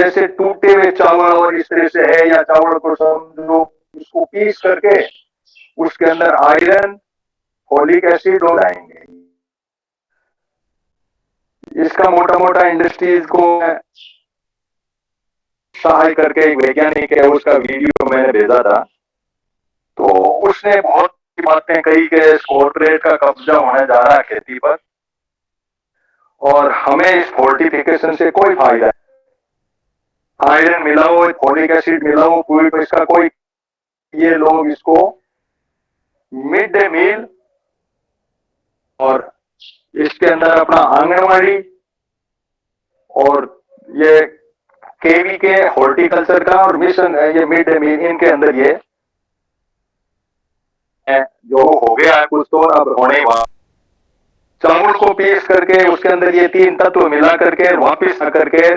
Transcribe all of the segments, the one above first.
जैसे टूटे हुए चावल और इस तरह से है, या चावल को समझो उसको पीस करके उसके अंदर आयरन, फोलिक एसिड डालेंगे। इसका मोटा मोटा इंडस्ट्रीज को सहाय करके एक वैज्ञानिक है, उसका वीडियो मैंने भेजा था, तो उसने बहुत सी बातें कही कि कॉर्पोरेट का कब्जा होने जा रहा है खेती पर और हमें इस फोर्टिफिकेशन से कोई फायदा है। आयरन मिलाओ, फोलिक एसिड मिलाओ, कोई इसका कोई, ये लोग इसको मिड डे मील और इसके अंदर अपना आंगनवाड़ी और ये केवी के हॉर्टिकल्चर का और मिशन, ये मिड डे मील, इनके अंदर ये जो हो गया है कुछ तो अब होने वाला। चावल को पीस करके उसके अंदर ये 3 तत्व मिला करके वापिस आकर के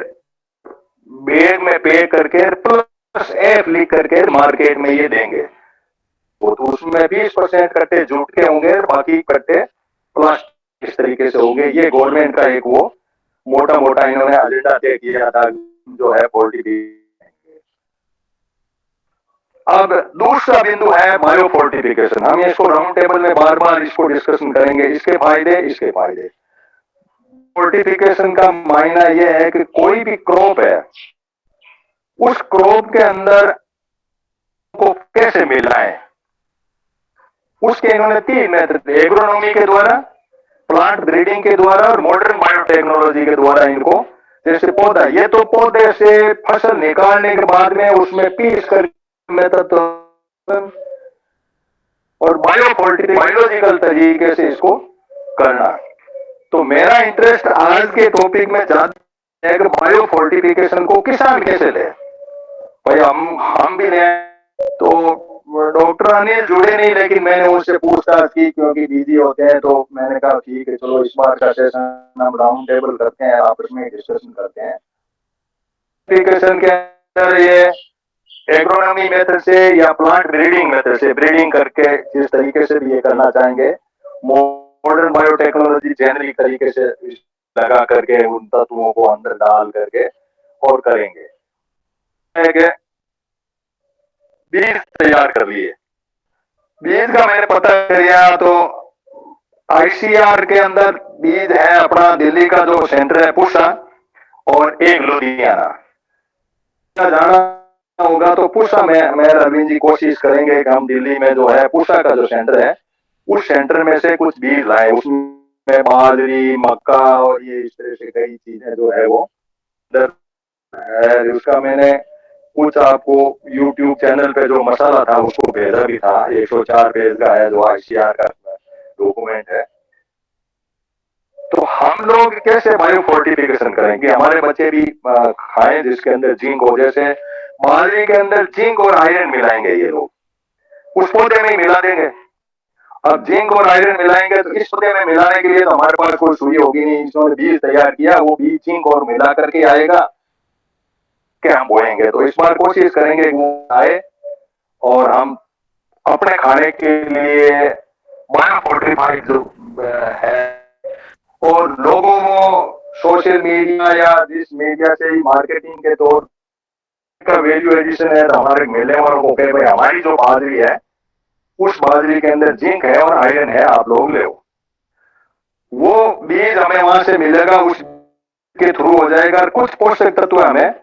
बैग में पैक करके प्लस एफ लिख करके मार्केट में ये देंगे। तो उसमें 20% कट्टे जूट के होंगे, बाकी कट्टे प्लास्टिक इस तरीके से होंगे। ये गवर्नमेंट का एक वो मोटा मोटा इन्होंने एजेंडा तय किया था, जो है पोल्ट्री। अब दूसरा बिंदु है बायो फोर्टिफिकेशन। हम इसको राउंड टेबल में बार बार इसको डिस्कशन करेंगे, इसके फायदे, इसके फायदे। फोर्टिफिकेशन का मायना यह है कि कोई भी क्रॉप है, उस क्रॉप के अंदर को कैसे मिलाएं, उसके इन्होंने 3 मेथड, एग्रोनॉमी के द्वारा, प्लांट ब्रीडिंग के द्वारा और मॉडर्न बायोटेक्नोलॉजी के द्वारा इनको, जैसे पौधा, ये तो पौधे से फसल निकालने के बाद में उसमें पीस कर मेथड तो, और बायोलॉजिकल तरीके से इसको करना। तो मेरा इंटरेस्ट आज के टॉपिक में ज्यादा है कि बायो फोर्टिफिकेशन को किसान कैसे ले। भाई हम भी ले, तो डॉक्टर अनिल जुड़े नहीं, लेकिन मैंने उनसे पूछताछ की क्योंकि बिजी होते हैं, तो मैंने कहा ठीक है चलो इस बार का सेशन हम राउंड टेबल करते हैं, आपस में डिस्कशन करते हैं। फोर्टिफिकेशन के अंदर ये एग्रोनॉमी मेथड से या प्लांट ब्रीडिंग मेथड से ब्रीडिंग करके जिस तरीके से भी ये करना चाहेंगे, मॉडर्न बायोटेक्नोलॉजी जेनरिक तरीके से लगा करके उन तत्वों को अंदर डाल करके और करेंगे। बीज तैयार कर लिए, बीज का मैंने पता किया तो आईसीआर के अंदर बीज है अपना, दिल्ली का जो सेंटर है पूसा, और एक लुधियाना जाना होगा। तो पूसा में मैं रविंद्र जी कोशिश करेंगे कि हम दिल्ली में जो है पूसा का जो सेंटर है, उस सेंटर में से कुछ बीज लाए, उसमें बाजरी, मक्का और ये इस तरह से कई चीजें जो है वो है। उसका मैंने कुछ आपको YouTube चैनल पे जो मसाला था उसको भेजा भी था, 104 पेज का है जो आईसीआर का डॉक्यूमेंट है। तो हम लोग कैसे बायो फोर्टिफिकेशन करेंगे, हमारे बच्चे भी खाएं जिसके अंदर जिंक हो, जैसे बाजरे के अंदर जिंक और आयरन मिलाएंगे ये लोग, उस पौधे में ही मिला देंगे। अब जिंक और आयरन मिलाएंगे तो इस पौधे में मिलाने के लिए तो हमारे पास कोई सुई होगी नहीं, इसमें बीज तैयार किया, वो बीज जिंक और मिला करके आएगा कि हम बोएंगे। तो इस बार कोशिश करेंगे वो आए और हम अपने खाने के लिए बायो फोर्टिफाइड जो है, और लोगों को सोशल मीडिया या जिस मीडिया से ही मार्केटिंग के तौर का वैल्यू एडिशन है, तो हमारे मिलने वालों को कहे भाई हमारी जो बाजरी है उस बाजरी के अंदर जिंक है और आयरन है, आप लोग ले। वो बीज हमें वहां से मिलेगा, उस के थ्रू हो जाएगा। और कुछ पोषक तत्व हमें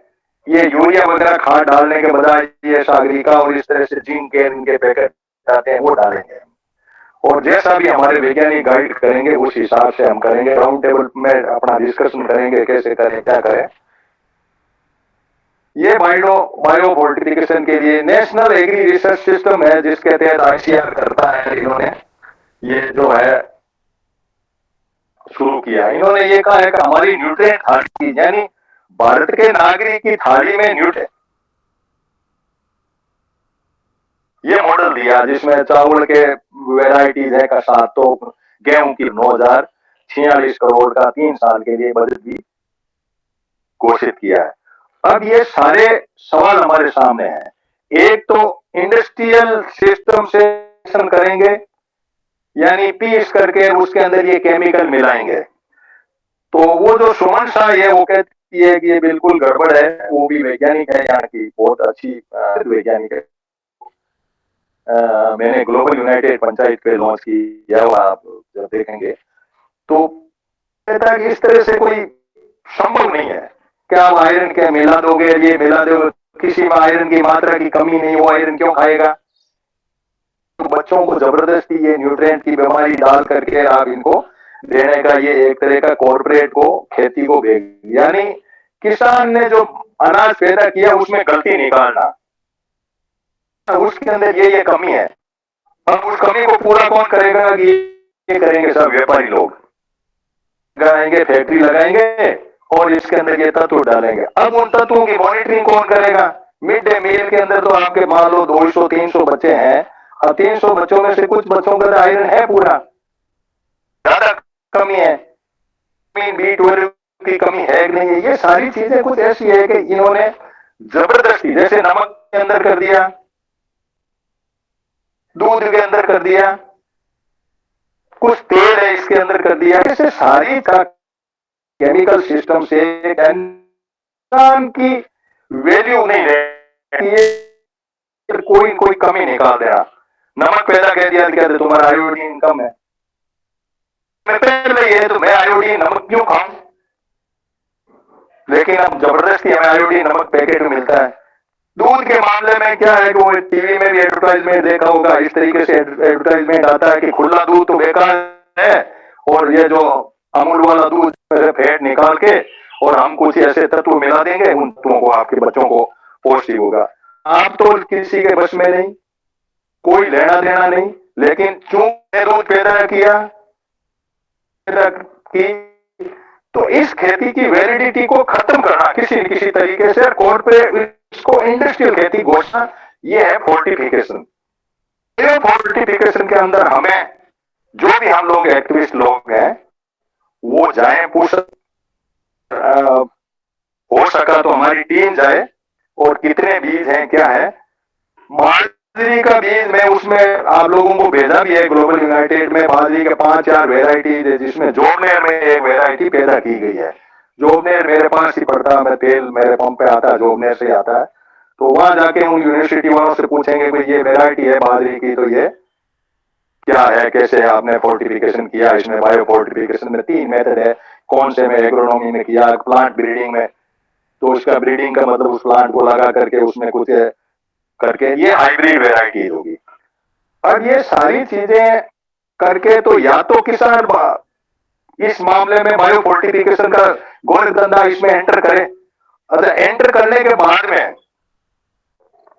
ये यूरिया वगैरह खाद डालने के बजाय ये सागरिका और इस तरह से जिंक के इनके पैकेट आते हैं वो डालेंगे, और जैसा भी हमारे वैज्ञानिक गाइड करेंगे उस हिसाब से हम करेंगे। राउंड टेबल में अपना डिस्कशन करेंगे कैसे करें, क्या करें। ये बायो फोर्टिफिकेशन के लिए नेशनल एग्री रिसर्च सिस्टम है जिसके तहत आईसीआर करता है, इन्होंने ये जो है शुरू किया। इन्होंने ये कहा है कि हमारी न्यूट्रिएंट थाली, यानी भारत के नागरिक की थाली में न्यूट्रिएंट, ये मॉडल दिया जिसमें चावल के वेराइटीज है का 7, तो गेहूं की 9,046 करोड़ का 3 साल के लिए बजट भी घोषित किया है। अब ये सारे सवाल हमारे सामने हैं। एक तो इंडस्ट्रियल सिस्टम से करेंगे, यानी पीस करके उसके अंदर ये केमिकल मिलाएंगे। तो वो जो सुमन शाह है वो कहते ये है कि ये बिल्कुल गड़बड़ है, वो भी वैज्ञानिक है यहाँ की, बहुत अच्छी वैज्ञानिक है। मैंने ग्लोबल यूनाइटेड पंचायत पे लॉन्च किया हुआ, आप जब देखेंगे तो कहता है कि इस तरह से कोई संभव नहीं है। क्या आप आयरन क्या मिला दोगे, ये मिला दोगे, किसी में आयरन की मात्रा की कमी नहीं, वो आयरन क्यों खाएगा? तो बच्चों को जबरदस्ती ये न्यूट्रिएंट की बीमारी डाल करके आप इनको देने का ये एक तरह का कॉर्पोरेट को, खेती को भेज, यानी किसान ने जो अनाज पैदा किया उसमें गलती निकालना, उसके अंदर ये कमी है। अब उस कमी को पूरा कौन करेगा? ये करेंगे सब व्यापारी लोग, लगाएंगे, फैक्ट्री लगाएंगे और इसके अंदर ये तत्व डालेंगे। अब उन तत्वों की मॉनिटरिंग कौन करेगा? मिड डे मील के अंदर तो आपके मान लो 200-300 बच्चे हैं, और 300 बच्चों में से कुछ बच्चों का आयरन है पूरा, ज्यादा कमी है, B12 की कमी है कि नहीं है? ये सारी चीजें कुछ ऐसी है कि इन्होंने जबरदस्ती, जैसे नमक के अंदर कर दिया, दूध के अंदर कर दिया, कुछ तेल है इसके अंदर कर दिया, ऐसे सारी केमिकल सिस्टम से इंसान की वैल्यू नहीं रहती है, कोई कोई कमी निकाल देना। नमक पैदा कह दिया, कहते तुम्हारा आयोडीन कम है, मैं पहले ये तो मैं आयोडीन नमक क्यों खाऊं? लेकिन अब जबरदस्ती हमें आयोडीन नमक पैकेट में मिलता है। दूध के मामले में क्या है कि वो टीवी में भी एडवर्टाइजमेंट देखा होगा, इस तरीके से एडवर्टाइजमेंट आता है कि खुला दूध तो बेकार है, और ये जो अमूल वाला दूध फैट निकाल के और हम कुछ ऐसे तत्व मिला देंगे, उन तत्वों को आपके बच्चों को पौष्टिक होगा। आप तो किसी के बस में नहीं, कोई लेना देना नहीं, लेकिन क्यों दूध पैदा किया, की तो इस खेती की वैलिडिटी को खत्म करना किसी न किसी तरीके से, कॉर्पोरेट इसको इंडस्ट्रियल खेती घोषणा, ये है फोर्टिफिकेशन। फोर्टिफिकेशन के अंदर हमें जो भी हम लोग एक्टिविस्ट लोग हैं वो जाए, पूछ हो सका तो हमारी टीम जाए, और कितने बीज हैं क्या है, बाजरी का बीज मैं उसमें आप लोगों को भेजा भी है, ग्लोबल यूनाइटेड में बाजरी के 5-4 वेराइटीज है, जिसमें जोबनेर में एक वेराइटी पैदा की गई है। जोबनेर मेरे पास ही पड़ता, मैं तेल मेरे पंप पे आता है, जोबनेर से आता है, तो वहां जाके उन यूनिवर्सिटी वालों से पूछेंगे भाई ये वेराइटी है बाजरी की, तो ये क्या है, कैसे आपने फोर्टिफिकेशन किया, इसमें बायो फोर्टिफिकेशन में 3 मेथड है, कौन से में एग्रोनॉमी में किया, प्लांट ब्रीडिंग में, तो उसका ब्रीडिंग का मतलब उस प्लांट को लगा करके उसमें कुछ करके ये हाइब्रिड वेराइटी होगी। अब ये सारी चीजें करके तो या तो किसान इस मामले में बायो फोर्टिफिकेशन का गोलगंदा इसमें एंटर करे, अगर एंटर करने के बाद में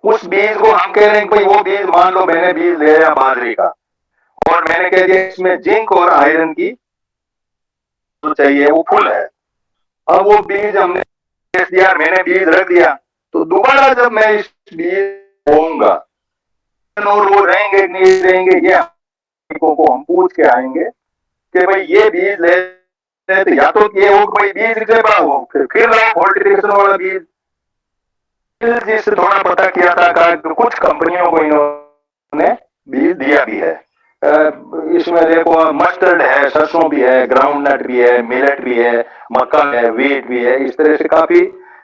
उस बीज को हम कह रहे हैं भाई वो बीज, मान लो मैंने बीज ले लिया बाजरी का और मैंने कह दिया इसमें जिंक और आयरन की तो चाहिए, वो फुल है, अब वो बीज हमने दिया, मैंने बीज रख दिया, तो दोबारा जब मैं इस बीज होऊंगा और वो रहेंगे नहीं रहेंगे, ये को हम पूछ के आएंगे कि भाई ये बीज ले, तो या तो ये हो भाई बीज रिजर्व हो, फिर फोर्टिफिकेशन वाला बीज, जिससे थोड़ा पता किया था कि कुछ कंपनियों को इन्होंने बीज दिया भी है। इसमें देखो मस्टर्ड है, सरसों भी है, ग्राउंड नट भी है, मिलेट भी है, मक्का है, वीट भी है, इस तरह से काफी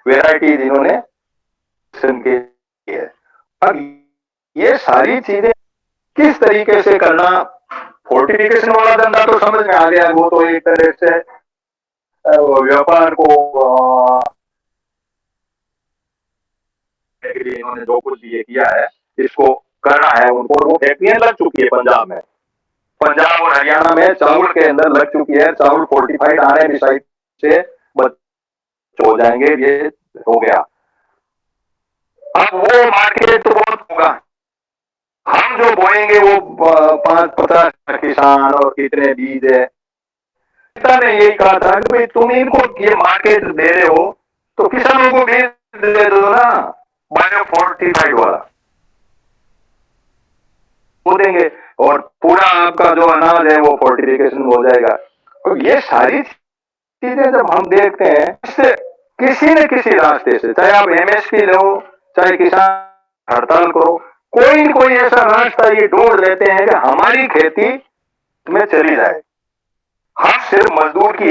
वेराइटीज इन्होंने की है। अब ये सारी चीजें किस तरीके से करना, फोर्टिफिकेशन वाला धंधा तो समझ में आ गया, वो तो एक तरह से व्यापार को इन्होंने जो कुछ ये किया है इसको करना है उनको, वो फैक्ट्रियां लग चुकी है पंजाब में, पंजाब और हरियाणा में चावल के अंदर लग चुकी है, चावल फोर्टिफाइड आने की साइड से हो जाएंगे, ये हो गया। अब वो मार्केट तो बहुत होगा, हम जो बोएंगे वो 5-50 किसान और कितने बीज है, ने यही कहा था कि भाई तुम इनको ये मार्केट दे रहे हो तो किसानों को बीज दे दो ना बायो फोर्टिफाइड वाला, वो देंगे और पूरा आपका जो अनाज है वो फोर्टिफिकेशन हो जाएगा। तो ये सारी चीजें जब हम देखते हैं, इससे किसी न किसी रास्ते से, चाहे आप एमएसपी लो, चाहे किसान हड़ताल करो, कोई न कोई ऐसा रास्ता ये ढूंढ लेते हैं कि हमारी खेती में चली जाए। हम सिर्फ मजदूर की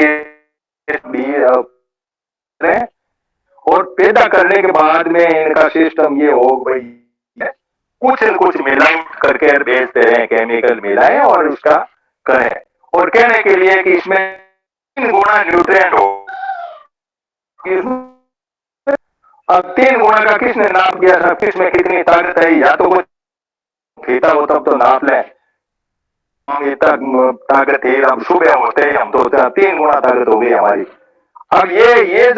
हैं और पैदा करने के बाद में इनका सिस्टम ये हो भाई कुछ न कुछ मिलावट करके बेचते हैं, केमिकल मिलाएं और उसका करें और कहने के लिए कि इसमें 3 गुना न्यूट्रिएंट हो। अब 3 गुना का किसने नाप दिया था, किसमें कितनी ताकत है, या तो कुछ पीता हो तब तो नाप लें हम इतना ताकत है, अब सुबह होते ही हम तो 3 गुना ताकत हो गई हमारी। अब ये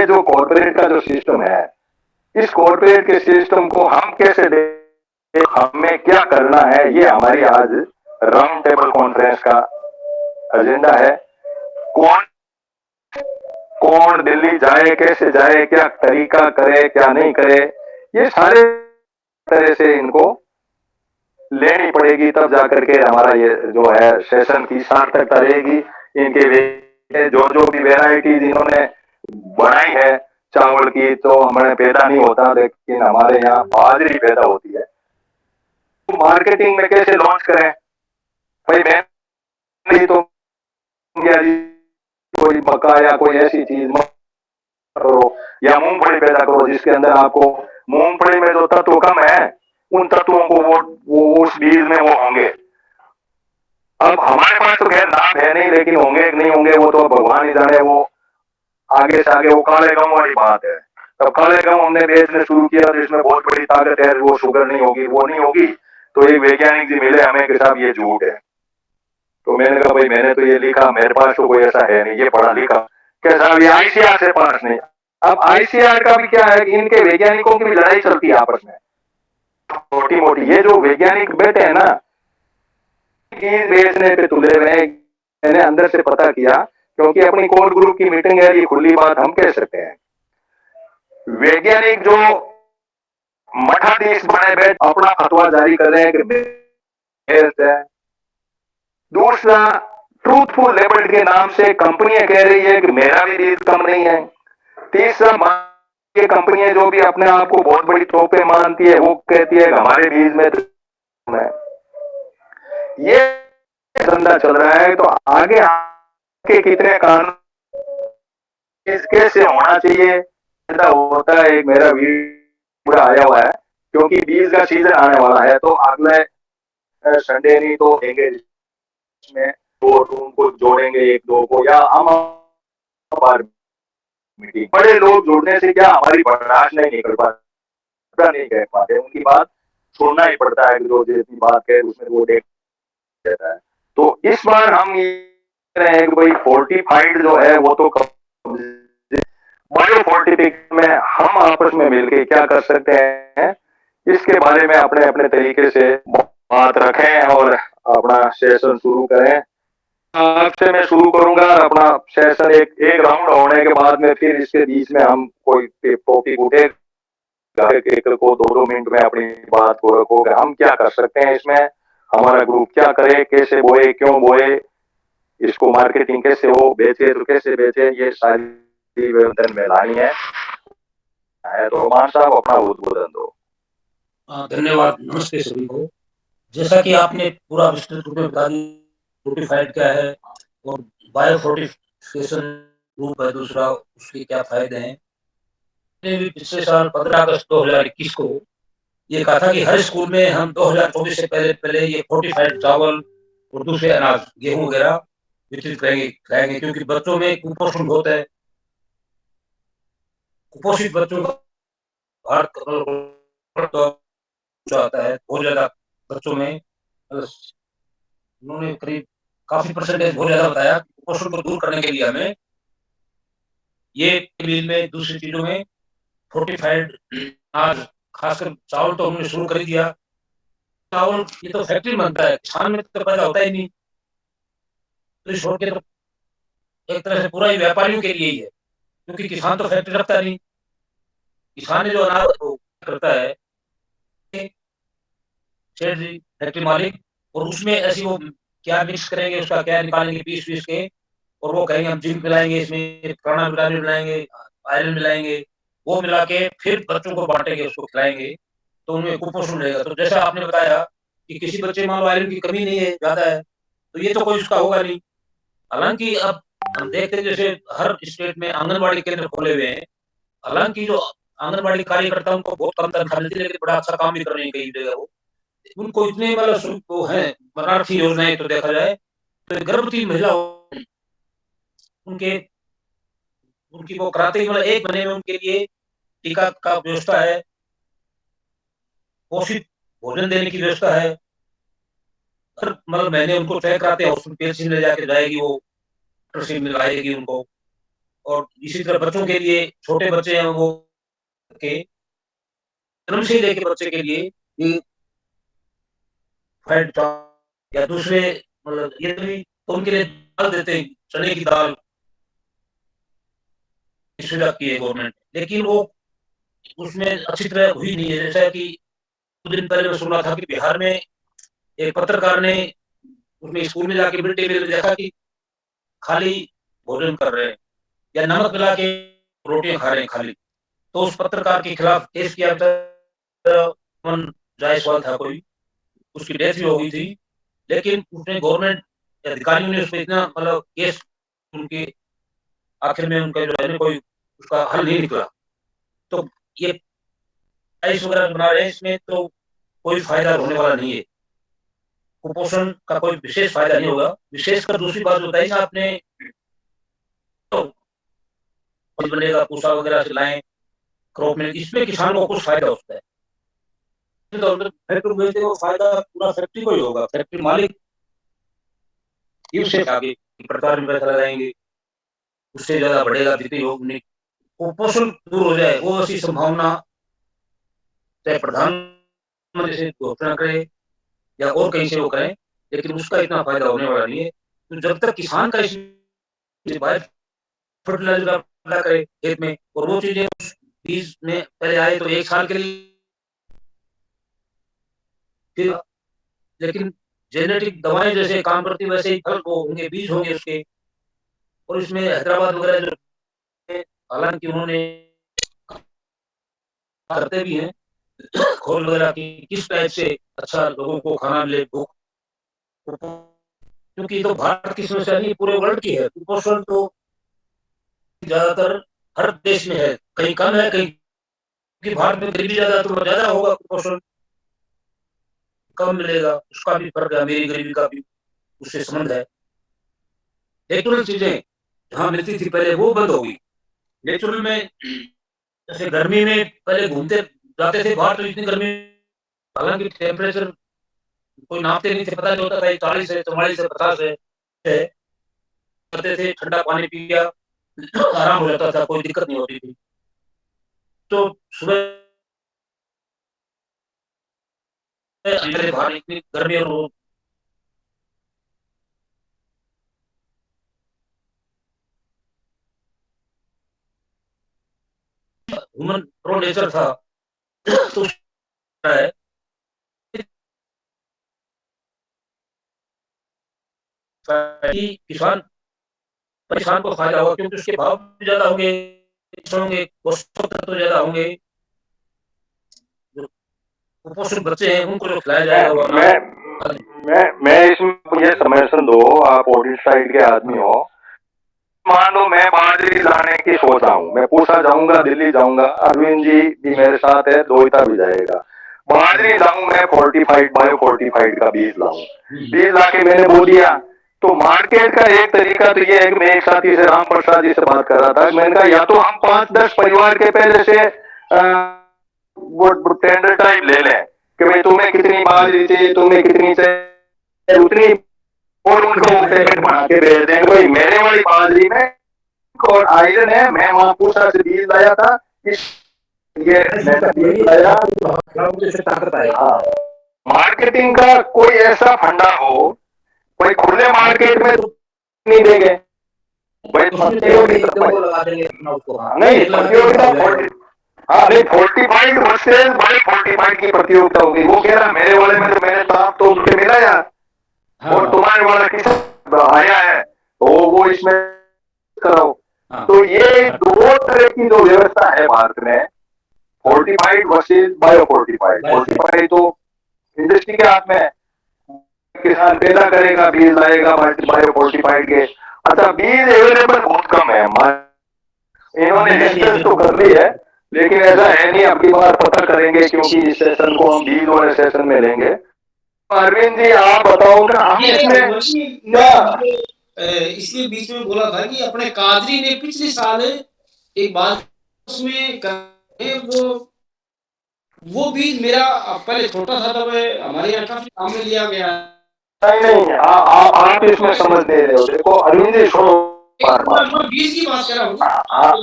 जो कॉर्पोरेट का जो सिस्टम है, इस कॉर्पोरेट के सिस्टम को हम कैसे देखें, हमें क्या करना है, ये हमारी आज राउंड टेबल कॉन्फ्रेंस का एजेंडा है। कौन कौन दिल्ली जाए, कैसे जाए, क्या तरीका करे, क्या नहीं करे, ये सारे तरह से इनको लेनी पड़ेगी, तब जाकर के हमारा ये जो है सेशन की सार्थकता रहेगी। इनके जो जो भी वेराइटीज इन्होंने बनाई है चावल की, तो हमारे पैदा नहीं होता, लेकिन हमारे यहाँ बाजरी पैदा होती है। तो मार्केटिंग में कैसे लॉन्च करें भाई, मैं नहीं तो कोई मक्का या कोई ऐसी चीज करो या मूंगफली पैदा करो जिसके अंदर आपको मूंगफली में जो तत्व कम है उन तत्वों को वो उस बीज में वो होंगे। अब हमारे पास तो खैर नाम है नहीं, लेकिन होंगे कि नहीं होंगे वो तो भगवान ही जाने। वो आगे से आगे वो काले गांव वाली बात है। तब काले गांव हमने बेचने शुरू किया तो इसमें बहुत बड़ी ताकत है, वो शुगर नहीं होगी, वो नहीं होगी। तो एक वैज्ञानिक जी मिले हमें कि साहब ये झूठ है। तो मैंने कहा भाई मैंने तो ये लिखा, मेरे पास तो कोई ऐसा है नहीं, ये पढ़ा लिखा। क्या साहब ये आईसीआर से पास नहीं। अब आईसीआर का भी क्या है कि इनके वैज्ञानिकों की भी लड़ाई चलती है आपस में, छोटी मोटी। ये जो वैज्ञानिक बैठे हैं ना, बेचने पे तुले हुए, मैंने अंदर से पता किया, क्योंकि अपनी कोर ग्रुप की मीटिंग है, ये खुली बात हम कह सकते हैं। वैज्ञानिक जो मठाधीश बने बैठ अपना फतवा जारी कर रहे हैं कि दूसरा ट्रूथफुल लेबल के नाम से कंपनियां कह रही है कि मेरा भी बीज कम नहीं है। तीसरा ये कंपनियां जो भी अपने आप को बहुत बड़ी तोपे मानती है, वो कहती है कि हमारे बीज में तो ये धंधा चल रहा है। तो आगे के कितने कानून कैसे होना चाहिए होता है। एक मेरा वीडियो आया हुआ है, क्योंकि बीज का सीजन आने वाला है, तो अगले संडे नहीं तो देंगे इसमें दो रूम को जोड़ेंगे, एक दो को, या हम मीटिंग बड़े लोग जुड़ने से क्या हमारी बर्दाश्त नहीं निकल पाता, नहीं कह पाते, उनकी बात सुनना ही पड़ता है, जो जितनी बात कहे उसमें वो देख देता है। तो इस बार हम ये रहे हैं कि भाई फोर्टिफाइड जो है वो तो बायो फोर्टिफिक में हम आपस में मिलकर क्या कर सकते हैं, इसके बारे में अपने अपने तरीके से बात रखें और अपना सेशन शुरू करें। आपसे मैं शुरू करूंगा अपना सेशन। एक राउंड होने के बाद में फिर इसके बीच में हम कोई टॉपिक उठेगा, एक को 2-2 मिनट में अपनी बात को रखोगे, हम क्या कर सकते हैं इसमें, हमारा ग्रुप क्या करे, कैसे बोए, क्यों बोए, इसको मार्केटिंग कैसे हो, बेचे तो कैसे बेचे, ये सारी व्यवस्था में लानी है। तो मान साहब अपना उद्बोधन दो। धन्यवाद। नमस्ते सभी को। जैसा कि आपने पूरा विस्तृत रूप में बता दिया फोर्टिफाइड क्या है और बायो फोर्टिफिकेशन ग्रुप है दूसरा, उसके क्या फायदे हैं। मैंने भी पिछले साल 15 अगस्त 2021 को ये कहा था कि हर स्कूल में हम 2024 से पहले पहले ये फोर्टिफाइड चावल और दूसरे अनाज गेहूं वगैरह वितरित करेंगे, क्योंकि बच्चों में कुपोषण बहुत है। कुपोषित बच्चों का भारत आता है बहुत ज्यादा बच्चों में। उन्होंने करीब काफी परसेंटेज बहुत ज्यादा बताया। कुपोषण को दूर करने के लिए हमें ये मील में दूसरी चीजों में फोर्टिफाइड अनाज, खासकर चावल तो हमने शुरू कर दिया। चावल ये तो फैक्ट्री में बनता है, किसान में तो पैदा होता ही नहीं, तो इस छोड़ के तो एक तरह से पूरा ही व्यापारियों के लिए ही है, क्योंकि किसान तो फैक्ट्री रखता नहीं। किसान ने जो अनाज करता है फैक्ट्री मालिक, और उसमें ऐसी वो क्या मिक्स करेंगे, उसका क्या निकालेंगे पीस पीस के, और वो कहेंगे हम जिंक मिलाएंगे, इसमें प्राणा विटामिन मिलाएंगे, आयरन मिलाएंगे, वो मिला के फिर बच्चों को बांटेंगे, उसको खिलाएंगे, तो उनमें कुपोषण रहेगा। तो जैसा आपने बताया कि किसी बच्चे मान लो आयरन की कमी नहीं है, ज्यादा है, तो ये तो कोई उसका होगा नहीं। हालांकि अब हम देखते हैं जैसे हर स्टेट में आंगनबाड़ी केंद्र खोले हुए हैं। हालाँकि जो आंगनबाड़ी कार्यकर्ता उनको बहुत कम तनख्वाह मिलती है, लेकिन बड़ा अच्छा काम भी कर रहे हैं कई जगह वो। उनको इतने मतलब वो हैं बनारसी योजनाएँ तो देखा जाए, तो गर्भवती महिला उनके उनकी वो कराते ही मतलब 1 महीने में उनके लिए टीका का व्यवस्था है, पोषित भोजन देने की व्यवस्था है। हर मतलब महीने उनको चेक कराते हैं, हॉस्पिटल पेशी ले जाके जाएगी वो, डॉक्टर से मिलवाएगी उनको। और इसी तरह बच्चों के लिए छोटे बच्चे हैं वो के जन्म से ही लेके बच्चे के लिए ये फैट या दूसरे मतलब ये भी तो उनके लिए दाल देते हैं, चने की दाल की सुविधा की है गवर्नमेंट। लेकिन वो उसमें अच्छी तरह हुई नहीं है। जैसा कि कुछ दिन पहले मैं सुन रहा था कि बिहार में एक पत्रकार ने उसमें स्कूल में जाके मिड डे मील में देखा कि खाली भोजन कर रहे हैं या नमक मिला के रोटियाँ खा रहे हैं खाली। तो उस पत्रकार के खिलाफ केस किया अमन जायसवाल था कोई, उसकी डेथ भी हो गई थी। लेकिन उसने गवर्नमेंट के अधिकारियों ने उसपे इतना मतलब केस उनके आखिर में उनका जो है ना कोई उसका हल नहीं निकला। तो ये राइस वगैरह बना रहे हैं इसमें तो कोई फ़ायदा होने वाला नहीं है। कुपोषण का कोई विशेष फ़ायदा नहीं होगा। विशेषकर दूसरी बात बताई ना आपने तो बनेगा पूसा वगैरह से लाएँ, क्रॉप में इसमें किसान को कुछ फ़ायदा होता है। तो फैक्ट्री बेचते वो फ़ायदा पूरा फैक्ट्री को ही होगा। फैक्ट्री मालिक ही उससे आगे प्रचार में पैसा लगाएँगे, उससे ज़्यादा बढ़ेगा जितनी लोग ने कुपोषण दूर हो जाए, वो ऐसी संभावना चाहे प्रधानमंत्री से घोषणा करे या और कहीं से वो करें, लेकिन उसका इतना फ़ायदा होने वाला नहीं है। तो जब तक किसान का इसमें बायो फर्टिलाइज़र का अप्लाई करे खेत में और वो चीज़ें उस बीज में पहले आए तो 1 साल के लिए फिर लेकिन जेनेटिक दवाएँ जैसे काम करती है वैसे ही फल वो होंगे, बीज होंगे उसके और इसमें हैदराबाद वगैरह जो है, हालाँकि उन्होंने करते भी हैं, खोज वगैरह की किस टाइप से अच्छा लोगों को खाना मिले, भूख क्योंकि ये तो भारत की समस्या नहीं पूरे वर्ल्ड की है। कुपोषण तो ज़्यादातर हर देश में है, कहीं कम है, कहीं क्योंकि भारत में गरीबी ज़्यादा है तो ज़्यादा होगा कुपोषण, कम मिलेगा, उसका भी फ़र्क है, अमीरी गरीबी का भी उससे संबंध है। नेचुरल चीज़ें जहाँ मिलती थी पहले वो बंद हो गई। नेचुरल में जैसे गर्मी में पहले घूमते जाते थे बाहर तो इतनी गर्मी हालाँकि टेम्परेचर कोई नापते नहीं थे, पता नहीं होता था ये 40 है, 44 है, 50 है, करते थे, ठंडा पानी पी लिया, आराम हो जाता था, कोई दिक्कत नहीं होती थी। तो सुबह निकले बाहर इतनी गर्मी और वो ह्यूमन प्रो नेचर था, तो है कि किसान को फ़ायदा होगा क्योंकि उसके भाव भी ज़्यादा होंगे, पोषक तत्व ज़्यादा होंगे, जो कुपोषित बच्चे हैं उनको जो खिलाया मैं जाएगा वो अनाज मैं मैं इसमें मुझे समर्थन दो। आप ऑडिट साइड के आदमी हो। मान लो मैं बाजरी लाने की सोच रहा हूँ, मैं पूसा जाऊंगा, दिल्ली जाऊंगा, अरविंद जी भी मेरे साथ है, दोहिता भी जाएगा। बाजरी लाऊं मैं, फोर्टिफाइड बायो फोर्टिफाइड का बीज लाऊं, बीज लाके मैंने बो दिया। तो मार्केट का एक तरीका तो ये है कि मैं एक साथी से राम प्रसाद जी से बात कर रहा था, मैंने कहा या तो हम 5-10 परिवार के पहले से वो टेंडर टाइप ले लें कि भाई तुम्हें कितनी बाजरी चाहिए, तुम्हें कितनी चाहिए, उतनी, और उनको वो पेमेंट बना के भेज देंगे। भाई मेरे वाली बाजरी में और आयरन है, मैं वहां पूसा से बीज लाया था, इस ये बीज लाया, ताकत आएगी। हाँ, मार्केटिंग का कोई ऐसा फंडा हो, कोई खुले मार्केट में तो नहीं देंगे भाई, प्रतियोगिता नहीं, प्रतियोगिता हाँ नहीं, फोर्टिफाइड वर्सेज बाई फोर्टिफाइड की प्रतियोगिता होगी। वो कह रहा मेरे वाले में तो मैंने लाभ तो उससे मिला यार, और तुम्हारे वाला किस आया है तो वो इसमें कराओ। तो ये दो तरह की जो व्यवस्था है भारत में, fortified versus bio fortified. Fortified तो इंडस्ट्री के हाथ में है, किसान पैदा करेगा, बीज लाएगा बायो फोर्टिफाइड के, अच्छा, बीज अवेलेबल बहुत कम है हमारे, इन्होंने रिसर्च तो कर ली है, लेकिन ऐसा है नहीं। अगली बार पता करेंगे, क्योंकि इस सेशन को हम बीज वाले सेशन में लेंगे। अरविंद जी आप बताओ ना, हम इसमें क्या इसलिए बीच में बोला था कि अपने कादरी ने पिछले साल एक बात उसमें वो बीज मेरा पहले छोटा था, तब हमारे यहाँ काफी काम में लिया गया। नहीं नहीं, आप इसमें समझ दे रहे हो। देखो अरविंद जी सुनो, बीज की बात कर रहा हूँ,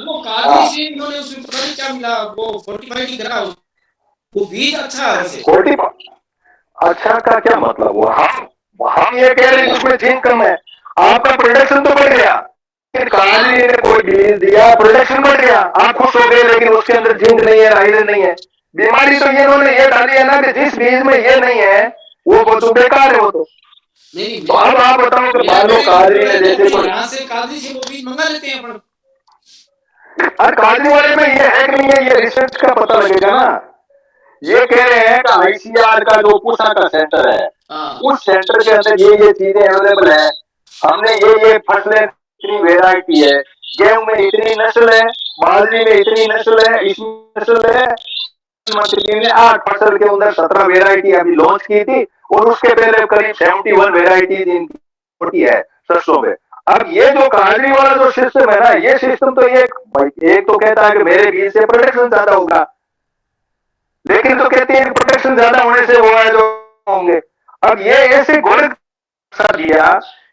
वो कादरी से इन्होंने उसमें पता नहीं क्या मिला, वो 45 की तरह वो बीज अच्छा है वैसे। 45 अच्छा का क्या मतलब हुआ? हम ये कह रहे हैं उसमें जिंक कम है, आपका प्रोडक्शन तो बढ़ गया। कादरी ने कोई बीज दिया, प्रोडक्शन बढ़ गया, आप खुश हो गए, लेकिन उसके अंदर जिंक नहीं है, आयरन नहीं है। बीमारी तो ये इन्होंने ये डाली है ना कि जिस बीज में ये नहीं है वो तो बेकार है। वो तो नहीं, तो अब आप बताओ कि मान लो कादरी ने जैसे कोई, यहाँ से कादरी से वो बीज मंगा लेते हैं अपन। अरे कादरी वाले में ये है कि नहीं है, ये रिसर्च का पता लगेगा ना। ये कह रहे हैं कि आईसीआर का जो पूसा का सेंटर है, उस सेंटर के अंदर ये चीजें अवेलेबल है। हमने ये फसलें, इतनी वेराइटी है, गेहूं में इतनी नस्ल है, बाजरी में इतनी नस्ल है, इसमें नस्ल है। मंत्री ने 8 फसल के अंदर 17 वेराइटी अभी लॉन्च की थी, और उसके पहले करीब 71 वेराइटी होती है सरसों में। अब ये जो काजरी वाला जो सिस्टम है ना, ये सिस्टम तो एक तो कहता है कि मेरे बीज से प्रोडक्शन ज्यादा होगा, लेकिन तो कहते हैं प्रोटेक्शन ज्यादा होने से हुआ है जो होंगे। अब ये ऐसे घोड़े सा दिया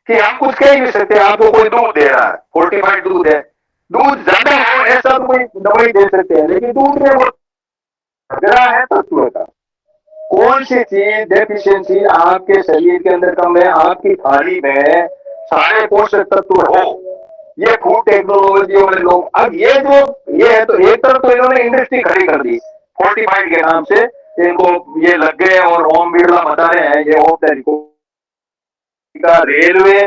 कि हम कुछ कह ही नहीं सकते। आपको कोई दूध दे रहा है, 45 दूध है, दूध ज्यादा हो ऐसा तो कोई दवाई दे सकते हैं, लेकिन दूध में वो झगड़ा है तत्व का। कौन सी चीज डेफिशिएंसी आपके शरीर के अंदर कम है, आपकी थाली में सारे पोषक तत्व हो, ये फूड टेक्नोलॉजी वाले लोग। अब ये है तो एक तरफ तो इन्होंने इंडस्ट्री खड़ी कर दी 45 के नाम से, इनको ये लग गए, और ओम बिरला बता रहे हैं ये होप का रेलवे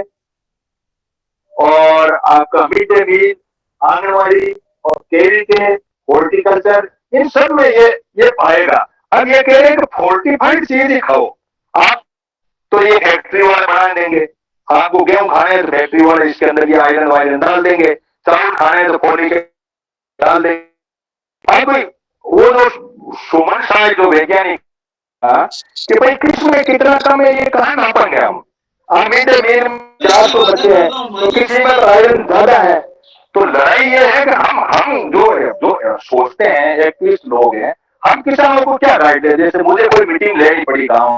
और आपका मिड डे मील, आंगनबाड़ी और केवी हॉर्टिकल्चर, इन सब में ये पाएगा। अब ये कह रहे हैं कि 45 चीज ही खाओ आप, तो ये फैक्ट्री वाले बना देंगे। आपको गेहूं खाने हैं तो फैक्ट्री वाले इसके अंदर ये आयरन वायरन डाल देंगे, चावल खाने हैं तो फोलिक डाल देंगे। अब वो जो सुमन शाह जो वैज्ञानिक कि भाई किसमें कितना कम है, ये कहाँ नापेंगे हम? मिड डे मील 400 बच्चे हैं तो किसी में आयरन ज्यादा है। तो लड़ाई ये है कि हम जो सोचते हैं, एक्टिविस्ट लोग हैं, हम किसानों को क्या राइट है? जैसे मुझे कोई मीटिंग लेनी पड़ी गाँव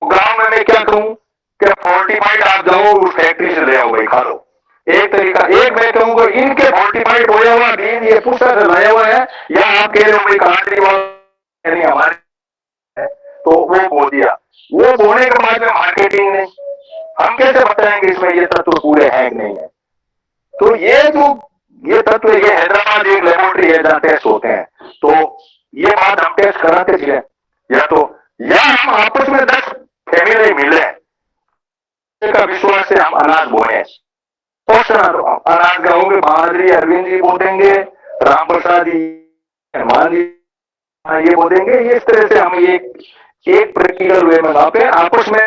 में, मैं क्या कहूँ कि 45 आप जाओ उस फैक्ट्री से ले आओ भाई, खा लो। एक तरीका, एक मैं कहूँगा इनके 45 बोया हुआ बीज ये पूछा से लाया हुआ है, या आप कह रहे हो भाई कांट्री वाले हमारे, तो वो बो दिया। वो बोने के बाद में मार्केटिंग नहीं, हम कैसे बताएंगे इसमें ये तत्व पूरे हैं कि नहीं है? तो ये तत्व, ये हैदराबाद एक लेबोरेटरी है जहाँ टेस्ट होते हैं, तो ये बात हम टेस्ट कराते थे, या हम आपस में 10 फैमिली मिले का विश्वास से हम अनाज बोए, अनाज गाँव में बाजरी अरविंद जी बो देंगे, राम प्रसाद जी, हनुमान जी ये बो देंगे। इस तरह से हम एक प्रैक्टिकल वे में वहां पे आपस में